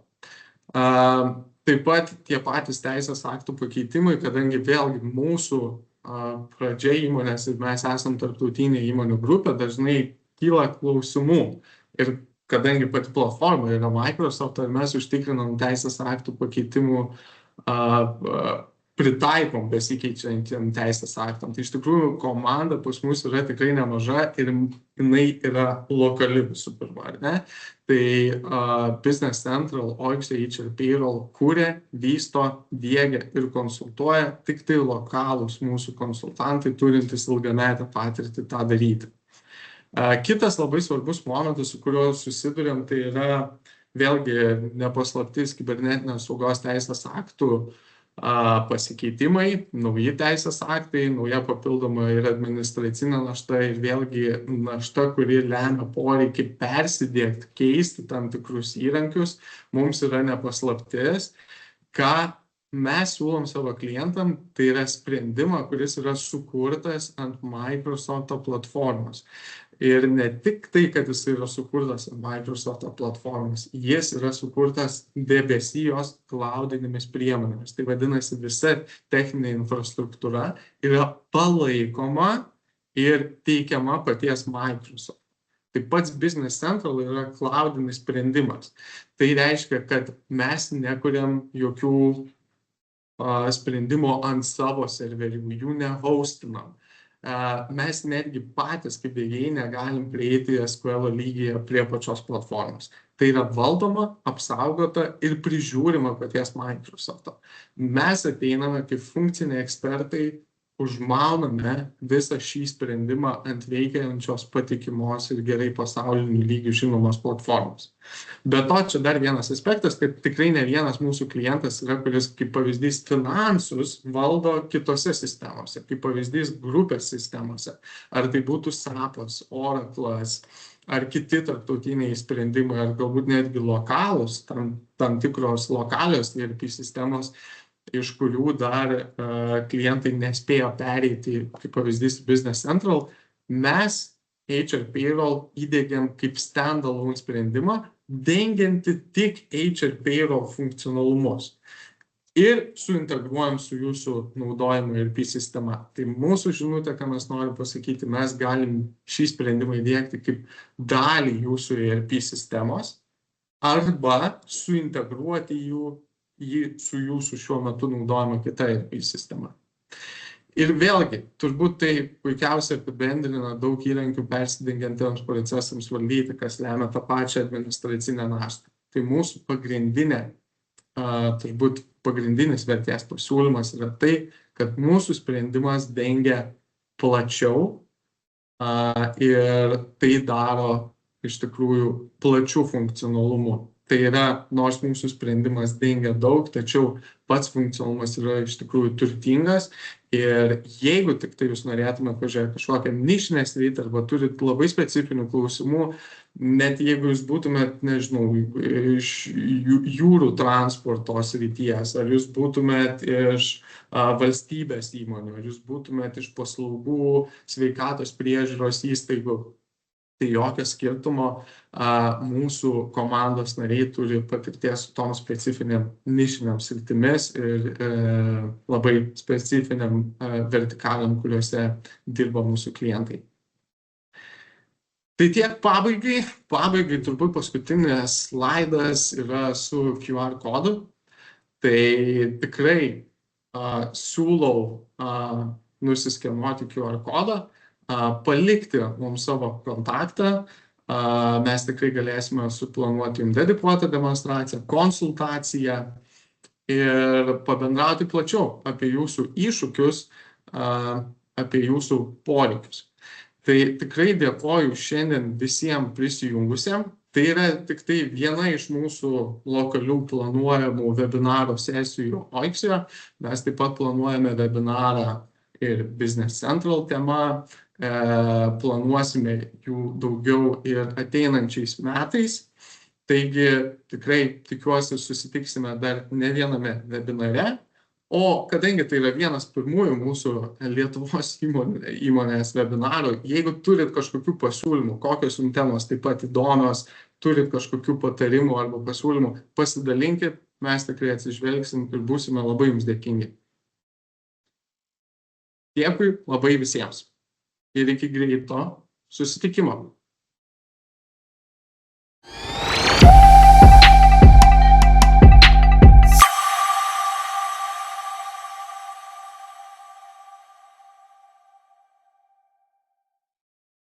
Speaker 1: Taip pat tie patys teisės aktų pakeitimai, kadangi vėlgi mūsų pradžia įmonės ir mes esam tarptautinė įmonių grupė, dažnai kyla klausimų. Ir kadangi pati platforma yra Microsoft, mes užtikrinam teisės aktų pakeitimų pritaikom besikeičiantiem teisės aktam. Tai iš tikrųjų komanda pas mus yra tikrai nemaža ir jinai yra lokali visų pirma, ar ne? Tai Business Central, Oiksio, HR Payroll kūrė, vysto, diegia ir konsultuoja tik tai lokalūs mūsų konsultantai, turintys ilgametę patirtį tą daryti. Kitas labai svarbus momentas, su kuriuo susiduriam, tai yra vėlgi nepaslaptis kibernetinės saugos teisės aktų pasikeitimai, nauji teisės aktai, nauja papildoma ir administracinė našta ir vėlgi našta, kuri lemia poreikį persidiegti, keisti tam tikrus įrankius, mums yra nepaslaptis, ką mes siūlom savo klientam, tai yra sprendimą, kuris yra sukurtas ant Microsoft platformos. Ir ne tik tai, kad jis yra sukurtas ant Microsoft platformos, jis yra sukurtas debesijos cloudinėmis priemonėmis. Tai vadinasi, visa techninė infrastruktūra yra palaikoma ir teikiama paties Microsoft. Tai pats Business Central yra cloudinis sprendimas. Tai reiškia, kad mes nekuriam jokių sprendimo ant savo serverių, jų nehostinam. Mes netgi patys kaip dėgėjai negalim prieiti SQL lygyje prie pačios platformos. Tai yra valdoma, apsaugota ir prižiūrima paties Microsoft'o. Mes ateiname kaip funkciniai ekspertai, užmauname visą šį sprendimą ant veikiančios patikimos ir gerai pasaulinių lygių žinomos platformos. Be to, čia dar vienas aspektas, kad tikrai ne vienas mūsų klientas yra, kuris kaip pavyzdys finansus valdo kitose sistemose, kaip pavyzdys grupės sistemose. Ar tai būtų SAP'as, Oracle'as, ar kiti tarptautiniai sprendimai, ar galbūt netgi lokalūs, tam tikros lokalios ERP sistemos, iš kurių dar klientai nespėjo pereiti, kaip pavyzdys Business Central, mes HR Payroll įdiegiam kaip standalone sprendimą, dengianti tik HR Payroll funkcionalumus. Ir suintegruojam su jūsų naudojimo ERP sistema. Tai mūsų žinutė, ką mes norim pasakyti, mes galim šį sprendimą įdiegti kaip dalį jūsų ERP sistemos arba suintegruoti jį su jūsų šiuo metu naudojama kita ERP sistema. Ir vėlgi, turbūt tai puikiausiai apibendrina daug įrankių persidengiantiems procesams valdyti, kas lemia tą pačią administracinę naštą. Tai mūsų turbūt pagrindinis vertės pasiūlymas yra tai, kad mūsų sprendimas dengia plačiau ir tai daro iš tikrųjų plačių funkcionalumų. Tai yra, nors mūsų sprendimas dengia daug, tačiau pats funkcionalumas yra iš tikrųjų turtingas ir jeigu tik tai jūs norėtumėte pažiūrėti kažkokią nišinę sritį arba turit labai specifinių klausimų, net jeigu jūs būtumėt, nežinau, iš jūrų transporto srities, ar jūs būtumėt iš valstybės įmonių, ar jūs būtumėt iš paslaugų sveikatos priežiūros įstaigų, tai jokio skirtumo, mūsų komandos nariai turi patirties su tom specifiniam nišiniam sritimis ir labai specifiniam vertikaliam, kuriuose dirba mūsų klientai. Tai tiek pabaigai. Pabaigai turbūt paskutinis slaidas yra su QR kodu. Tai tikrai siūlau nusiskenuoti QR kodą, palikti mums savo kontaktą, mes tikrai galėsime suplanuoti jums dedikuotą demonstraciją, konsultaciją ir pabendrauti plačiau apie jūsų iššūkius, apie jūsų poreikius. Tai tikrai dėkoju šiandien visiems prisijungusiems. Tai yra tik tai viena iš mūsų lokalių planuojamų webinaro sesijų Oiksio. Mes taip pat planuojame webinarą ir Business Central tema. Planuosime jų daugiau ir ateinančiais metais. Taigi tikrai tikiuosi susitiksime dar ne viename webinare. O kadangi tai yra vienas pirmųjų mūsų Lietuvos įmonės webinarų, jeigu turit kažkokių pasiūlymų, kokios jums temos taip pat įdomios, turit kažkokių patarimų arba pasiūlymų, pasidalinkit, mes tikrai atsižvelgsim ir būsime labai jums dėkingi. Dėkui labai visiems. Ir iki greito susitikimo.